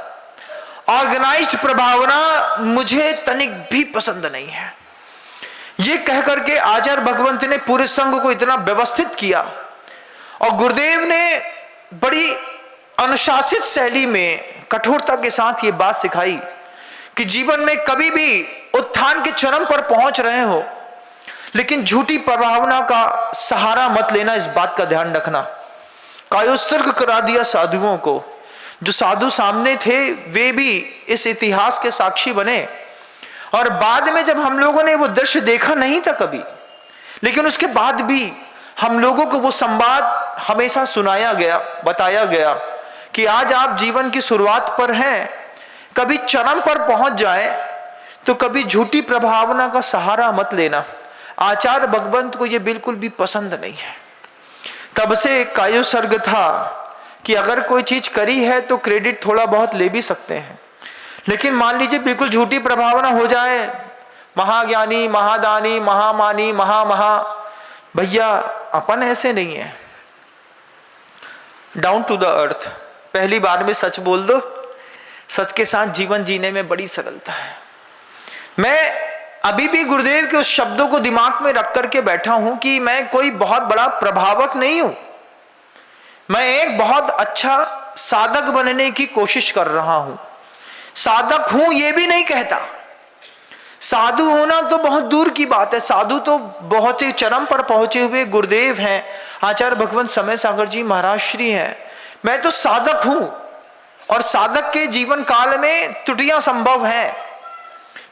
ऑर्गेनाइज्ड प्रभावना मुझे तनिक भी पसंद नहीं है। ये कहकर के आचार्य भगवंत ने पूरे संघ को इतना व्यवस्थित किया और गुरुदेव ने बड़ी अनुशासित शैली में कठोरता के साथ ये बात सिखाई कि जीवन में कभी भी उत्थान के चरम पर पहुंच रहे हो, लेकिन झूठी प्रभावना का सहारा मत लेना, इस बात का ध्यान रखना। कायोत्सर्ग करा दिया साधुओं को। जो साधु सामने थे वे भी इस इतिहास के साक्षी बने, और बाद में जब हम लोगों ने वो दृश्य देखा नहीं था कभी, लेकिन उसके बाद भी हम लोगों को वो संवाद हमेशा सुनाया गया, बताया गया कि आज आप जीवन की शुरुआत पर हैं, कभी चरम पर पहुंच जाए तो कभी झूठी प्रभावना का सहारा मत लेना। आचार्य भगवंत को ये बिल्कुल भी पसंद नहीं है। तब से कायोत्सर्ग था कि अगर कोई चीज करी है तो क्रेडिट थोड़ा बहुत ले भी सकते हैं, लेकिन मान लीजिए बिल्कुल झूठी प्रभावना हो जाए, महाज्ञानी, महादानी, महामानी, महा, भैया अपन ऐसे नहीं है। डाउन टू द अर्थ, पहली बार में सच बोल दो। सच के साथ जीवन जीने में बड़ी सरलता है। मैं अभी भी गुरुदेव के उस शब्दों को दिमाग में रख करके बैठा हूं कि मैं कोई बहुत बड़ा प्रभावक नहीं हूं, मैं एक बहुत अच्छा साधक बनने की कोशिश कर रहा हूं। साधक हूं ये भी नहीं कहता, साधु होना तो बहुत दूर की बात है। साधु तो बहुत ही चरम पर पहुंचे हुए गुरुदेव हैं, आचार्य भगवंत समय सागर जी महाराज श्री हैं। मैं तो साधक हूं, और साधक के जीवन काल में त्रुटियां संभव हैं,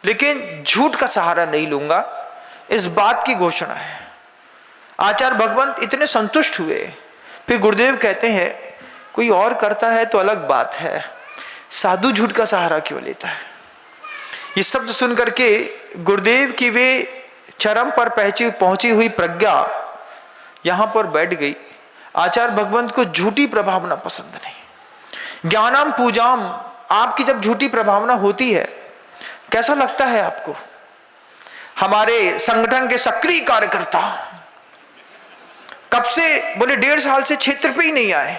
लेकिन झूठ का सहारा नहीं लूंगा, इस बात की घोषणा है। आचार्य भगवंत इतने संतुष्ट हुए। फिर गुरुदेव कहते हैं, कोई और करता है तो अलग बात है, साधु झूठ का सहारा क्यों लेता है। ये शब्द सुनकर के गुरुदेव की वे चरम पर पहुंची हुई प्रज्ञा यहां पर बैठ गई। आचार्य भगवंत को झूठी प्रभावना पसंद नहीं। ज्ञानाम पूजाम, आपकी जब झूठी प्रभावना होती है कैसा लगता है आपको। हमारे संगठन के सक्रिय कार्यकर्ता कब से बोले 1.5 साल से क्षेत्र पे ही नहीं आए,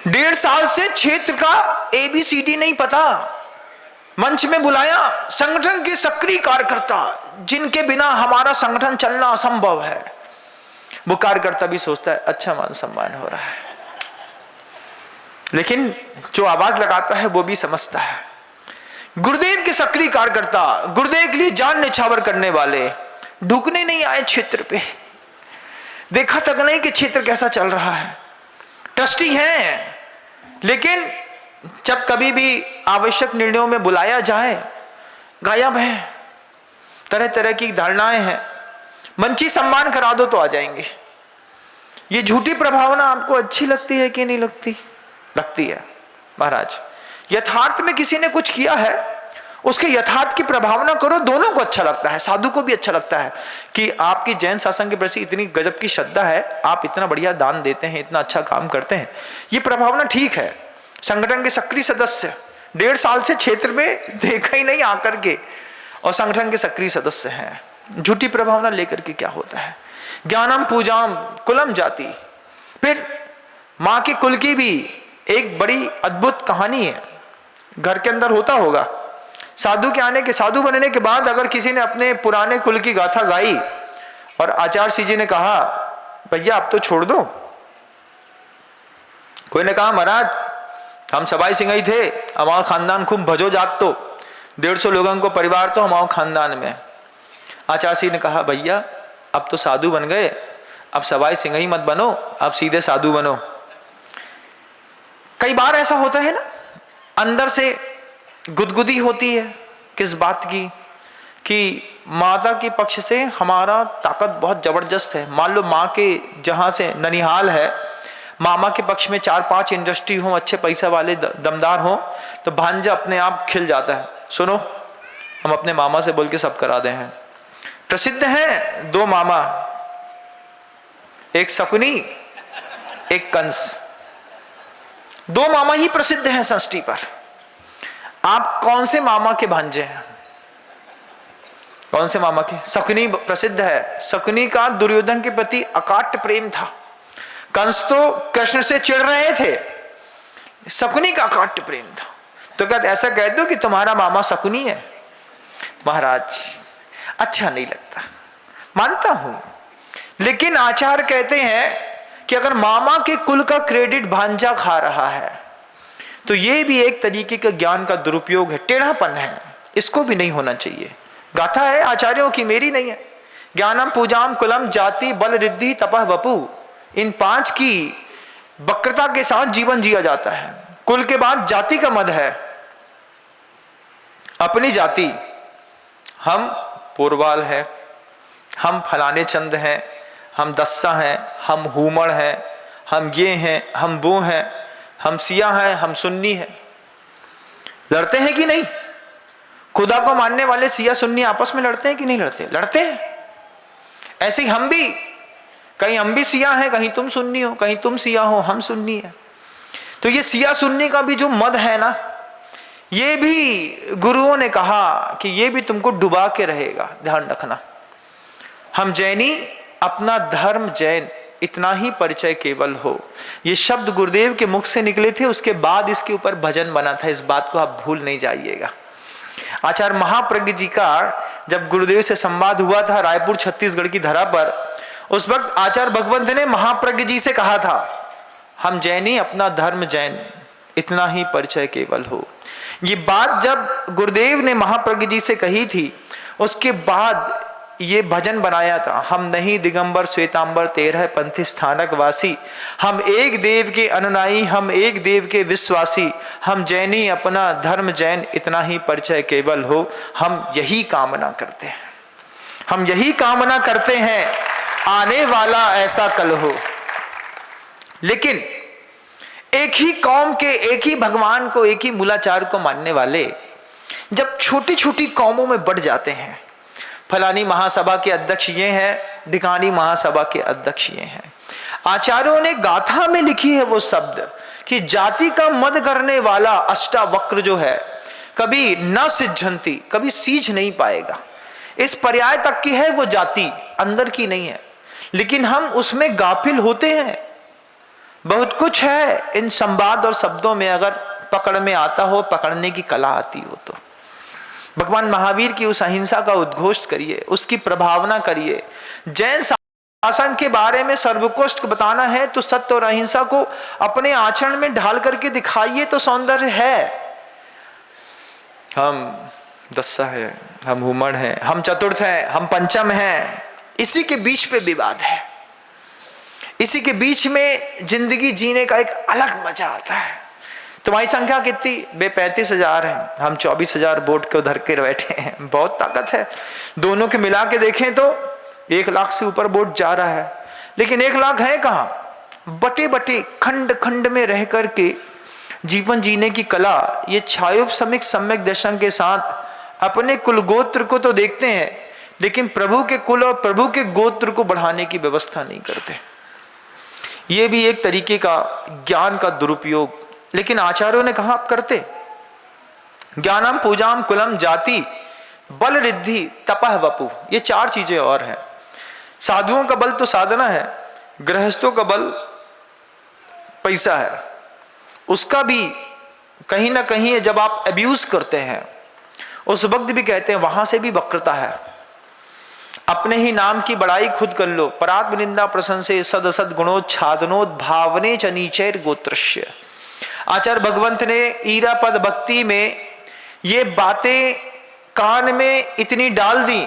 1.5 साल से क्षेत्र का ABCD नहीं पता। मंच में बुलाया संगठन के सक्रिय कार्यकर्ता जिनके बिना हमारा संगठन चलना असंभव है। वो कार्यकर्ता भी सोचता है अच्छा मान सम्मान हो रहा है, लेकिन जो आवाज लगाता है वो भी समझता है। गुरुदेव के सक्रिय कार्यकर्ता, गुरुदेव के लिए जान निछावर करने वाले ढुकने नहीं आए क्षेत्र पे, देखा तक नहीं कि क्षेत्र कैसा चल रहा है। ट्रस्टी हैं, लेकिन जब कभी भी आवश्यक निर्णयों में बुलाया जाए गायब हैं। तरह तरह की धारणाएं हैं, मंची सम्मान करा दो तो आ जाएंगे। ये झूठी प्रभावना आपको अच्छी लगती है कि नहीं लगती? लगती है महाराज। यथार्थ में किसी ने कुछ किया है, उसके यथार्थ की प्रभावना करो, दोनों को अच्छा लगता है। साधु को भी अच्छा लगता है कि आपकी जैन शासन के प्रति इतनी गजब की श्रद्धा है, आप इतना बढ़िया दान देते हैं, इतना अच्छा काम करते हैं, ये प्रभावना ठीक है। संगठन के सक्रिय सदस्य 1.5 साल से क्षेत्र में देखा ही नहीं आकर के, और संगठन के सक्रिय सदस्य हैं। झूठी प्रभावना लेकर के क्या होता है। ज्ञानम पूजाम कुलम जाति। फिर माँ के कुल की भी एक बड़ी अद्भुत कहानी है, घर के अंदर होता होगा। साधु के आने के, साधु बनने के बाद अगर किसी ने अपने पुराने कुल की गाथा गाई और आचार्य श्री जी ने कहा भैया अब तो छोड़ दो, कोई ने कहा महाराज हम सबाई सिंह थे, हमारा खानदान खूब भजो जात, तो 150 लोगों को परिवार तो हमारे खानदान में। आचार्य श्री ने कहा भैया अब तो साधु बन गए, अब सबाई सिंह ही मत बनो, अब सीधे साधु बनो। कई बार ऐसा होता है ना, अंदर से गुदगुदी होती है किस बात की कि माता के पक्ष से हमारा ताकत बहुत जबरदस्त है। मान लो माँ के जहाँ से ननिहाल है, मामा के पक्ष में 4-5 इंडस्ट्री हो, अच्छे पैसा वाले दमदार हो, तो भांजा अपने आप खिल जाता है। सुनो, हम अपने मामा से बोल के सब करा दे हैं। प्रसिद्ध हैं 2 मामा, एक शकुनी एक कंस, 2 मामा ही प्रसिद्ध हैं सृष्टि पर। आप कौन से मामा के भांजे हैं? कौन से मामा के? शकुनी प्रसिद्ध है। शकुनी का दुर्योधन के प्रति अकाट्य प्रेम था। कंस तो कृष्ण से चिढ़ रहे थे, शकुनी का अकाट्य प्रेम था। तो क्या ऐसा कह दो कि तुम्हारा मामा शकुनी है? महाराज अच्छा नहीं लगता, मानता हूं, लेकिन आचार्य कहते हैं कि अगर मामा के कुल का क्रेडिट भांजा खा रहा है तो यह भी एक तरीके का ज्ञान का दुरुपयोग है, टेढ़ापन है, इसको भी नहीं होना चाहिए। गाथा है आचार्यों की, मेरी नहीं है। ज्ञानम पूजाम कुलम जाति बल रिद्धि तपह वपु, इन 5 की वक्रता के साथ जीवन जिया जाता है। कुल के बाद जाति का मद है। अपनी जाति, हम पोरवाल हैं, हम फलाने चंद हैं, हम दस्सा हैं, हम हुमड़ हैं, हम ये हैं, हम वो हैं, हम सिया हैं, हम सुन्नी हैं। लड़ते हैं कि नहीं? खुदा को मानने वाले सिया सुन्नी आपस में लड़ते हैं कि नहीं लड़ते? लड़ते हैं। ऐसे ही हम भी, कहीं हम भी सिया हैं, कहीं तुम सुन्नी हो, कहीं तुम सिया हो, हम सुन्नी है। तो ये सिया सुन्नी का भी जो मद है ना, ये भी गुरुओं ने कहा कि ये भी तुमको डुबा के रहेगा, ध्यान रखना। हम जैनी, अपना धर्म जैन, इतना ही परिचय केवल हो। ये शब्द गुरुदेव के मुख से निकले थे, उसके बाद इसके ऊपर भजन बना था। इस बात को आप भूल नहीं जाइएगा। आचार्य महाप्रज्ञ जी का जब गुरुदेव से संवाद हुआ था रायपुर छत्तीसगढ़ की धरा पर, उस वक्त आचार्य भगवंत ने महाप्रज्ञ जी से कहा था, हम जैनी, अपना धर्म जैन, इतना ही परिचय केवल हो। ये बात जब गुरुदेव ने महाप्रज्ञ जी से कही थी, उसके बाद ये भजन बनाया था। हम नहीं दिगंबर श्वेतांबर 13 पंथी स्थानक वासी, हम एक देव के अनुनायी, हम एक देव के विश्वासी, हम जैनी, अपना धर्म जैन, इतना ही परिचय केवल हो। हम यही कामना करते हैं, हम यही कामना करते हैं, आने वाला ऐसा कल हो। लेकिन एक ही कौम के, एक ही भगवान को, एक ही मूलाचार को मानने वाले जब छोटी छोटी कौमों में बढ़ जाते हैं, फलानी महासभा के अध्यक्ष ये हैं, ढिकानी महासभा के अध्यक्ष ये हैं, आचार्यों ने गाथा में लिखी है वो शब्द कि जाति का मद करने वाला अष्टावक्र जो है, कभी न सिद्धंती, कभी सींच नहीं पाएगा। इस पर्याय तक की है वो जाति, अंदर की नहीं है। लेकिन हम उसमें गाफिल होते हैं। बहुत कुछ है इन संवाद और शब्दों में, अगर पकड़ में आता हो, पकड़ने की कला आती हो तो। भगवान महावीर की उस अहिंसा का उद्घोष करिए, उसकी प्रभावना करिए। जैन शासन के बारे में सर्वोत्कृष्ट बताना है तो सत्य और अहिंसा को अपने आचरण में ढाल करके दिखाइए तो सौंदर्य है। हम दस्सा है, हम हुमड़ हैं, हम चतुर्थ हैं, हम पंचम हैं, इसी के बीच पे विवाद है। इसी के बीच में जिंदगी जीने का एक अलग मजा आता है। तुम्हारी संख्या कितनी? बे 35,000 है, हम 24,000 वोट को धर के बैठे हैं। बहुत ताकत है। दोनों के मिला के देखें तो 1 लाख से ऊपर वोट जा रहा है। लेकिन 1 लाख है कहाँ? बटे बटे खंड खंड में रह करके जीवन जीने की कला, ये छायोपसमिक सम्यक दर्शन के साथ अपने कुल गोत्र को तो देखते हैं, लेकिन प्रभु के कुल और प्रभु के गोत्र को बढ़ाने की व्यवस्था नहीं करते। ये भी एक तरीके का ज्ञान का दुरुपयोग। लेकिन आचार्यों ने कहा आप करते। ज्ञानम पूजाम कुलम जाति बल रिद्धि तपह वपु, ये 4 चीजें और हैं। साधुओं का बल तो साधना है, गृहस्थों का बल पैसा है, उसका भी कहीं ना कहीं जब आप अब्यूज करते हैं उस वक्त भी कहते हैं वहां से भी वक्रता है। अपने ही नाम की बड़ाई खुद कर लो, परात्म निंदा प्रशंसे सद असद गुणोच्छादनोद भावने च नीचैर गोत्रस्य। आचार्य भगवंत ने ईरापद भक्ति में ये बातें कान में इतनी डाल दी,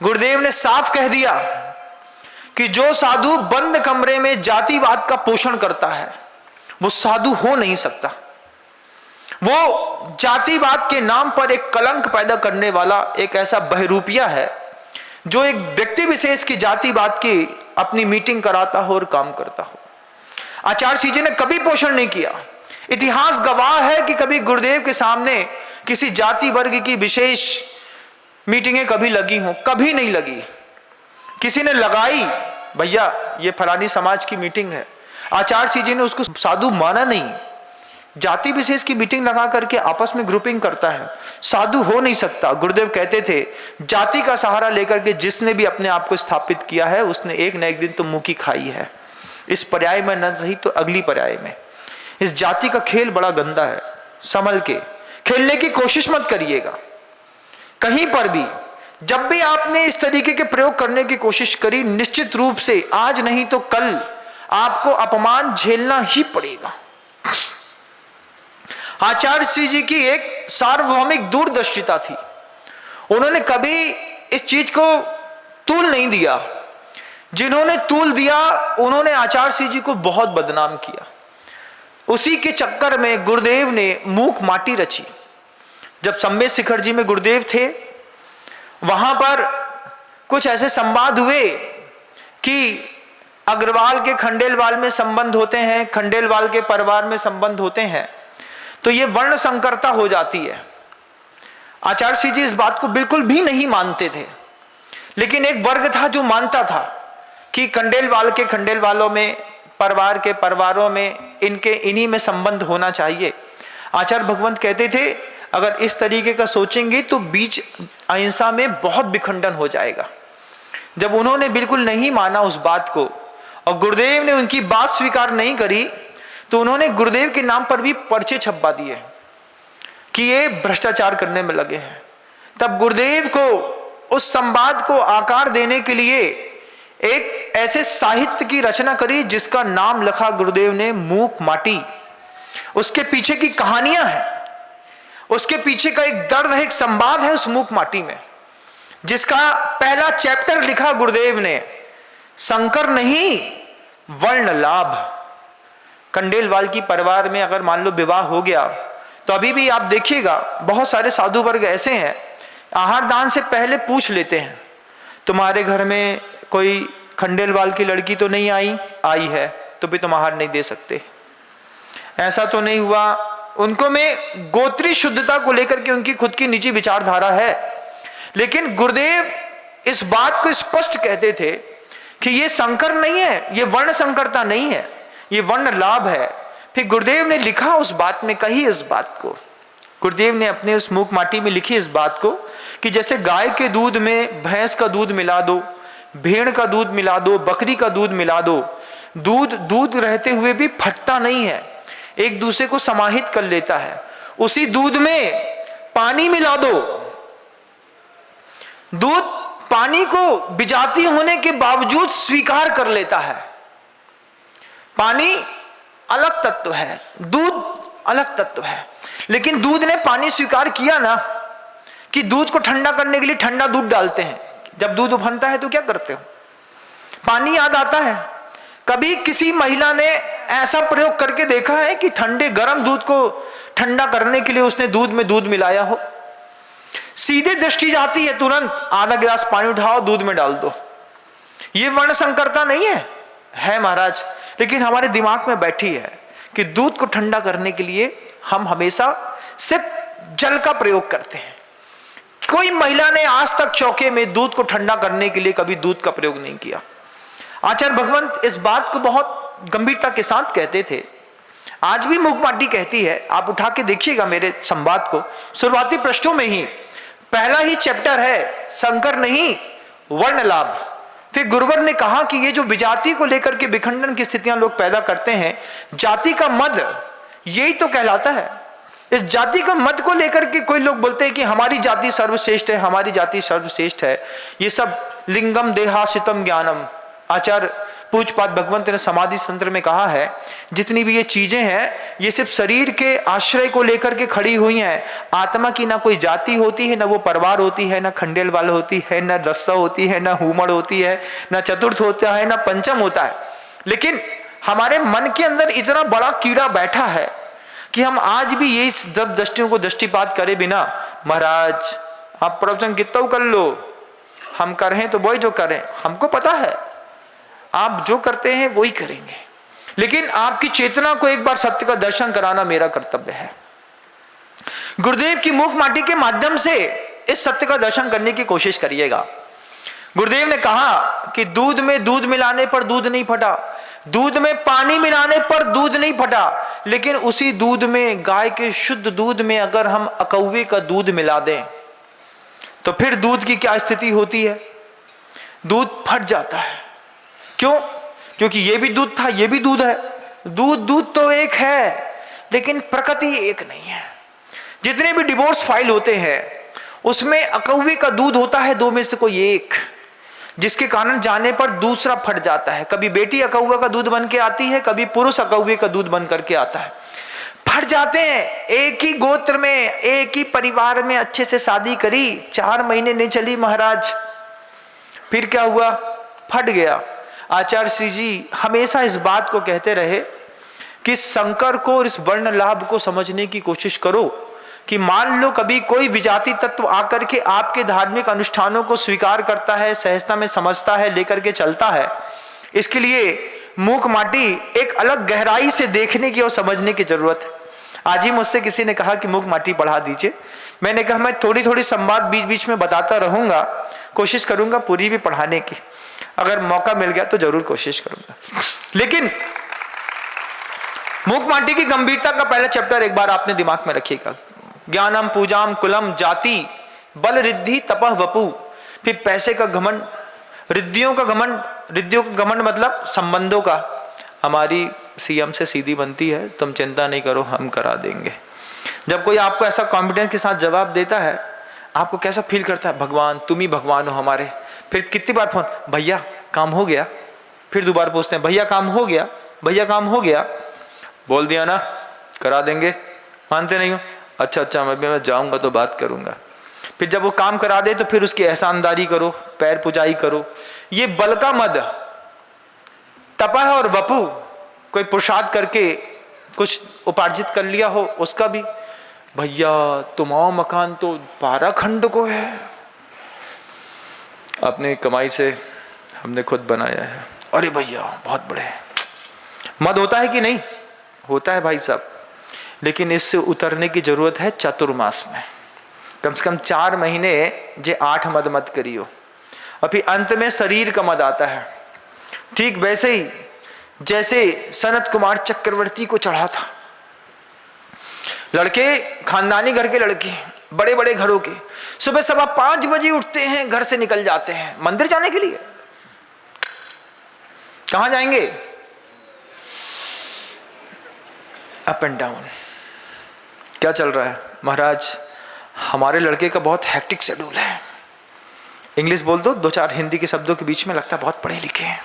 गुरुदेव ने साफ कह दिया कि जो साधु बंद कमरे में जातिवाद का पोषण करता है वो साधु हो नहीं सकता। वो जातिवाद के नाम पर एक कलंक पैदा करने वाला एक ऐसा बहरूपिया है जो एक व्यक्ति विशेष की जातिवाद की अपनी मीटिंग कराता हो और काम करता हो। आचार्य श्री जी ने कभी पोषण नहीं किया। इतिहास गवाह है कि कभी गुरुदेव के सामने किसी जाति वर्ग की विशेष मीटिंगें कभी लगी हो, कभी नहीं लगी। किसी ने लगाई, भैया ये फलानी समाज की मीटिंग है, आचार्य श्री जी ने उसको साधु माना नहीं। जाति विशेष की मीटिंग लगा करके आपस में ग्रुपिंग करता है, साधु हो नहीं सकता। गुरुदेव कहते थे जाति का सहारा लेकर के जिसने भी अपने आप को स्थापित किया है उसने एक न एक दिन तो मुंह की खाई है। इस पर्याय में न सही तो अगली पर्याय में। इस जाति का खेल बड़ा गंदा है, संभल के खेलने की कोशिश मत करिएगा। कहीं पर भी जब भी आपने इस तरीके के प्रयोग करने की कोशिश करी, निश्चित रूप से आज नहीं तो कल आपको अपमान झेलना ही पड़ेगा। आचार्य श्री जी की एक सार्वभौमिक दूरदर्शिता थी। उन्होंने कभी इस चीज को तूल नहीं दिया। जिन्होंने तूल दिया उन्होंने आचार्य श्री जी को बहुत बदनाम किया। उसी के चक्कर में गुरुदेव ने मूक माटी रची। जब सम्मेद शिखर जी में गुरुदेव थे, वहां पर कुछ ऐसे संवाद हुए कि अग्रवाल के खंडेलवाल में संबंध होते हैं, खंडेलवाल के परिवार में संबंध होते हैं, तो ये वर्ण संकरता हो जाती है। आचार्य श्री जी इस बात को बिल्कुल भी नहीं मानते थे, लेकिन एक वर्ग था जो मानता था कि खंडेलवाल के खंडेलवालों में, परिवार के परिवारों में, इनके इन्हीं में संबंध होना चाहिए। आचार्य भगवंत कहते थे अगर इस तरीके का सोचेंगे तो बीच अहिंसा में बहुत विखंडन हो जाएगा। जब उन्होंने बिल्कुल नहीं माना उस बात को और गुरुदेव ने उनकी बात स्वीकार नहीं करी, तो उन्होंने गुरुदेव के नाम पर भी पर्चे छपवा दिए कि ये भ्रष्टाचार करने में लगे हैं। तब गुरुदेव को उस संवाद को आकार देने के लिए एक ऐसे साहित्य की रचना करी जिसका नाम लिखा गुरुदेव ने मूक माटी। उसके पीछे की कहानियां हैं, उसके पीछे का एक दर्द है, एक संवाद है उस मूक माटी में, जिसका पहला चैप्टर लिखा गुरुदेव ने, संकर नहीं वर्ण लाभ। खंडेलवाल की परिवार में अगर मान लो विवाह हो गया तो अभी भी आप देखिएगा बहुत सारे साधु वर्ग ऐसे हैं, आहार दान से पहले पूछ लेते हैं तुम्हारे घर में कोई खंडेलवाल की लड़की तो नहीं आई है तो भी तुम आहार नहीं दे सकते, ऐसा तो नहीं हुआ। उनको में गोत्री शुद्धता को लेकर के उनकी खुद की निजी विचारधारा है, लेकिन गुरुदेव इस बात को स्पष्ट कहते थे कि ये संकर नहीं है, ये वर्ण संकरता नहीं है, ये वर्ण लाभ है। फिर गुरुदेव ने लिखा उस बात में, कही इस बात को, गुरुदेव ने अपने उस मूक माटी में लिखी इस बात को कि जैसे गाय के दूध में भैंस का दूध मिला दो, भेड़ का दूध मिला दो, बकरी का दूध मिला दो, दूध रहते हुए भी फटता नहीं है, एक दूसरे को समाहित कर लेता है। उसी दूध में पानी मिला दो, दूध पानी को विजाती होने के बावजूद स्वीकार कर लेता है। पानी अलग तत्व है, दूध अलग तत्व है, लेकिन दूध ने पानी स्वीकार किया ना कि दूध को ठंडा करने के लिए ठंडा दूध डालते हैं। जब दूध उफनता है तो क्या करते हो, पानी याद आता है। कभी किसी महिला ने ऐसा प्रयोग करके देखा है कि ठंडे गर्म दूध को ठंडा करने के लिए उसने दूध में दूध मिलाया हो? सीधे दृष्टि जाती है, तुरंत आधा गिलास पानी उठाओ दूध में डाल दो। ये वर्ण संकरता नहीं है महाराज, लेकिन हमारे दिमाग में बैठी है कि दूध को ठंडा करने के लिए हम हमेशा सिर्फ जल का प्रयोग करते हैं। कोई महिला ने आज तक चौके में दूध को ठंडा करने के लिए कभी दूध का प्रयोग नहीं किया। आचार्य भगवंत इस बात को बहुत गंभीरता के साथ कहते थे, आज भी मूक माटी कहती है। आप उठा के देखिएगा मेरे संवाद को, शुरुआती पृष्ठों में ही पहला ही चैप्टर है संकर नहीं वर्ण लाभ। फिर गुरुवर ने कहा कि ये जो विजाति को लेकर के विखंडन की स्थितियां लोग पैदा करते हैं, जाति का मद यही तो कहलाता है। इस जाति का मत को लेकर के कोई लोग बोलते हैं कि हमारी जाति सर्वश्रेष्ठ है, हमारी जाति सर्वश्रेष्ठ है। ये सब लिंगम देहाशितम ज्ञानम। आचार्य पूज्यपाद भगवंत ने समाधि तंत्र में कहा है, जितनी भी ये चीजें हैं ये सिर्फ शरीर के आश्रय को लेकर के खड़ी हुई हैं। आत्मा की ना कोई जाति होती है, ना वो परिवार होती है, ना खंडेलवाल होती है, ना दस्ता होती है, ना हुमड़ होती है, ना चतुर्थ होता है, ना पंचम होता है। लेकिन हमारे मन के अंदर इतना बड़ा कीड़ा बैठा है कि हम आज भी यही जब दृष्टियों को दृष्टिपात करे बिना, महाराज आप प्रवचन कितना कर लो, हम करें तो वही जो करें, हमको पता है आप जो करते हैं वही करेंगे, लेकिन आपकी चेतना को एक बार सत्य का दर्शन कराना मेरा कर्तव्य है। गुरुदेव की मूक माटी के माध्यम से इस सत्य का दर्शन करने की कोशिश करिएगा। गुरुदेव ने कहा कि दूध में दूध मिलाने पर दूध नहीं फटा, दूध में पानी मिलाने पर दूध नहीं फटा, लेकिन उसी दूध में, गाय के शुद्ध दूध में अगर हम अकौवे का दूध मिला दें तो फिर दूध की क्या स्थिति होती है? दूध फट जाता है। क्यों? क्योंकि ये भी दूध था, ये भी दूध है। दूध तो एक है, लेकिन प्रकृति एक नहीं है। जितने भी डिवोर्स फाइल होते हैं उसमें अकौवे का दूध होता है, दो में से कोई एक, जिसके कारण जाने पर दूसरा फट जाता है। कभी बेटी अकौवे का दूध बन के आती है, कभी पुरुष अकौवे का दूध बन करके आता है, फट जाते हैं। एक ही गोत्र में, एक ही परिवार में अच्छे से शादी करी, 4 महीने नहीं चली महाराज, फिर क्या हुआ? फट गया। आचार्य श्री जी हमेशा इस बात को कहते रहे कि शंकर को और इस वर्ण लाभ को समझने की कोशिश करो कि मान लो कभी कोई विजाति तत्व आकर के आपके धार्मिक अनुष्ठानों को स्वीकार करता है, सहजता में समझता है, लेकर के चलता है, इसके लिए मूक माटी एक अलग गहराई से देखने की और समझने की जरूरत है। आज ही मुझसे किसी ने कहा कि मूक माटी पढ़ा दीजिए। मैंने कहा मैं थोड़ी थोड़ी संवाद बीच बीच में बताता रहूंगा, कोशिश करूंगा पूरी भी पढ़ाने की, अगर मौका मिल गया तो जरूर कोशिश करूंगा। लेकिन मूक माटी की गंभीरता का पहला चैप्टर एक बार आपने दिमाग में रखिएगा। ज्ञानम पूजाम कुलम जाति बल रिद्धि तपह वपु। फिर पैसे का घमंड, रिद्धियों का घमंड। रिद्धियों का घमंड मतलब संबंधों का। हमारी सीएम से सीधी बनती है, तुम चिंता नहीं करो हम करा देंगे। जब कोई आपको ऐसा कॉन्फिडेंस के साथ जवाब देता है, आपको कैसा फील करता है? भगवान, तुम ही भगवान हो हमारे। फिर कितनी बार फोन, भैया काम हो गया? फिर दोबारा पूछते हैं, भैया काम हो गया? भैया काम हो गया? बोल दिया ना करा देंगे, मानते नहीं हो? अच्छा मैं जाऊंगा तो बात करूंगा। फिर जब वो काम करा दे तो फिर उसकी एहसानदारी करो, पैर पुजाई करो। ये बल का मद। तपह और वपु, कोई पुरुषार्थ करके कुछ उपार्जित कर लिया हो उसका भी, भैया तुम्हारा मकान तो 12 खंड को है, अपनी कमाई से हमने खुद बनाया है। अरे भैया बहुत बड़े। मद होता है कि नहीं? होता है भाई साहब, लेकिन इससे उतरने की जरूरत है चतुर्मास में। कम से कम 4 महीने जे 8 मद मत करियो, और फिर अंत में शरीर का मद आता है। ठीक वैसे ही जैसे सनत कुमार चक्रवर्ती को चढ़ा था। लड़के खानदानी घर के लड़के, बड़े बड़े घरों के, सुबह 5:15 बजे उठते हैं, घर से निकल जाते हैं मंदिर जाने के लिए। कहां जाएंगे? Up and down. क्या चल रहा है? महाराज हमारे लड़के का बहुत हेक्टिक शेड्यूल है। इंग्लिश बोल दो 2-4 हिंदी के शब्दों के बीच में, लगता है बहुत पढ़े लिखे हैं।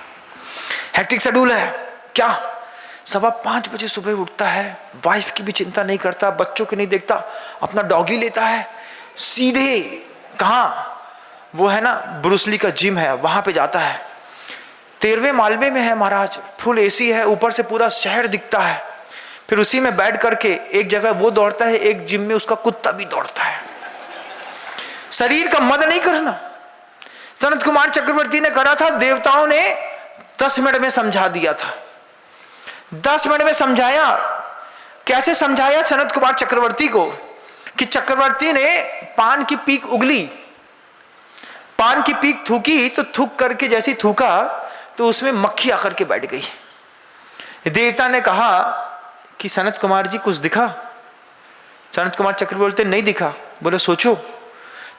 हेक्टिक शेड्यूल है। क्या? 5:15 बजे सुबह उठता है, वाइफ की भी चिंता नहीं करता, बच्चों की नहीं देखता, अपना डॉगी लेता है, सीधे कहाँ? वो है ना ब्रूसली का जिम है, वहां पे जाता है। 13वें मालवे में है महाराज, फुल एसी है, ऊपर से पूरा शहर दिखता है। फिर उसी में बैठ करके एक जगह वो दौड़ता है, एक जिम में उसका कुत्ता भी दौड़ता है। शरीर का मद नहीं करना। सनत कुमार चक्रवर्ती ने करा था, देवताओं ने 10 मिनट में समझा दिया था। 10 मिनट में समझाया। कैसे समझाया सनत कुमार चक्रवर्ती को? कि चक्रवर्ती ने पान की पीक उगली, पान की पीक थूकी, तो थूक करके जैसी थूका तो उसमें मक्खी आकर के बैठ गई। देवता ने कहा कि सनत कुमार जी कुछ दिखा? सनत कुमार चक्रवर्ती बोलते नहीं दिखा। बोले सोचो,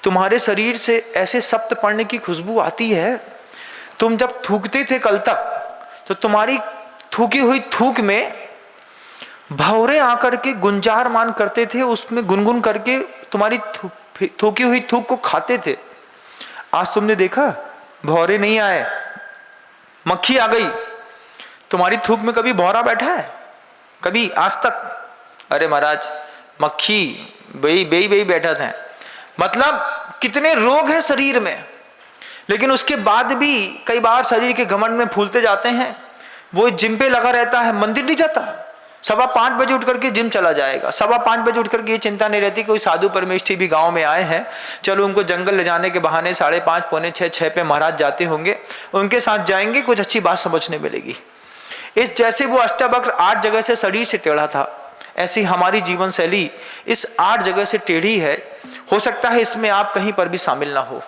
तुम्हारे शरीर से ऐसे सप्त पढ़ने की खुशबू आती है, तुम जब थूकते थे कल तक तो तुम्हारी थूकी हुई थूक में भौरे आकर के गुंजार मान करते थे, उसमें गुनगुन करके तुम्हारी थूकी हुई थूक को खाते थे। आज तुमने देखा भौरे नहीं आए, मक्खी आ गई। तुम्हारी थूक में कभी भौरा बैठा है? कभी आज तक? अरे महाराज मक्खी बेई बैठा था। मतलब कितने रोग हैं शरीर में, लेकिन उसके बाद भी कई बार शरीर के घमंड में फूलते जाते हैं। वो जिम पे लगा रहता है, मंदिर नहीं जाता, 5:15 बजे उठ करके जिम चला जाएगा, 5:15 बजे उठ करके ये चिंता नहीं रहती कोई साधु परमेष्ठी भी गांव में आए हैं, चलो उनको जंगल ले जाने के बहाने 5:30 पौने 6 पे महाराज जाते होंगे, उनके साथ जाएंगे, कुछ अच्छी बात समझने मिलेगी। इस जैसे वो अष्टवक्र 8 जगह से शरीर से टेढ़ा था, ऐसी हमारी जीवन शैली इस 8 जगह से टेढ़ी है। हो सकता है इसमें आप कहीं पर भी शामिल ना हो।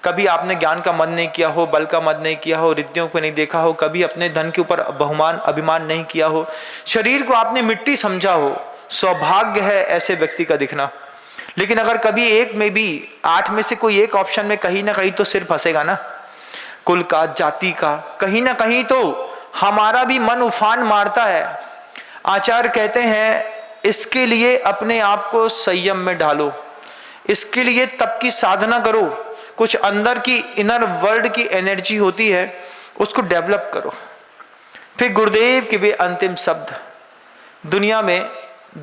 कभी आपने ज्ञान का मद नहीं किया हो, बल का मद नहीं किया हो, रिद्धियों को नहीं देखा हो, कभी अपने धन के ऊपर बहुमान अभिमान नहीं किया हो, शरीर को आपने मिट्टी समझा हो। सौभाग्य है ऐसे व्यक्ति का दिखना। लेकिन अगर कभी एक में भी 8 में से कोई एक ऑप्शन में कहीं ना कहीं तो सिर फंसेगा ना, कुल का, जाति का, कहीं ना कहीं तो हमारा भी मन उफान मारता है। आचार्य कहते हैं इसके लिए अपने आप को संयम में डालो, इसके लिए तप की साधना करो, कुछ अंदर की इनर वर्ल्ड की एनर्जी होती है उसको डेवलप करो। फिर गुरुदेव के भी अंतिम शब्द, दुनिया में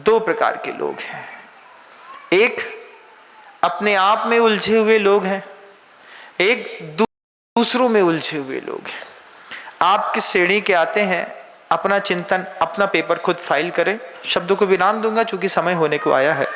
2 प्रकार के लोग हैं, एक अपने आप में उलझे हुए लोग हैं, एक दूसरों में उलझे हुए लोग हैं। आप किस श्रेणी के आते हैं, अपना चिंतन, अपना पेपर खुद फाइल करें। शब्दों को विराम दूंगा चूंकि समय होने को आया है।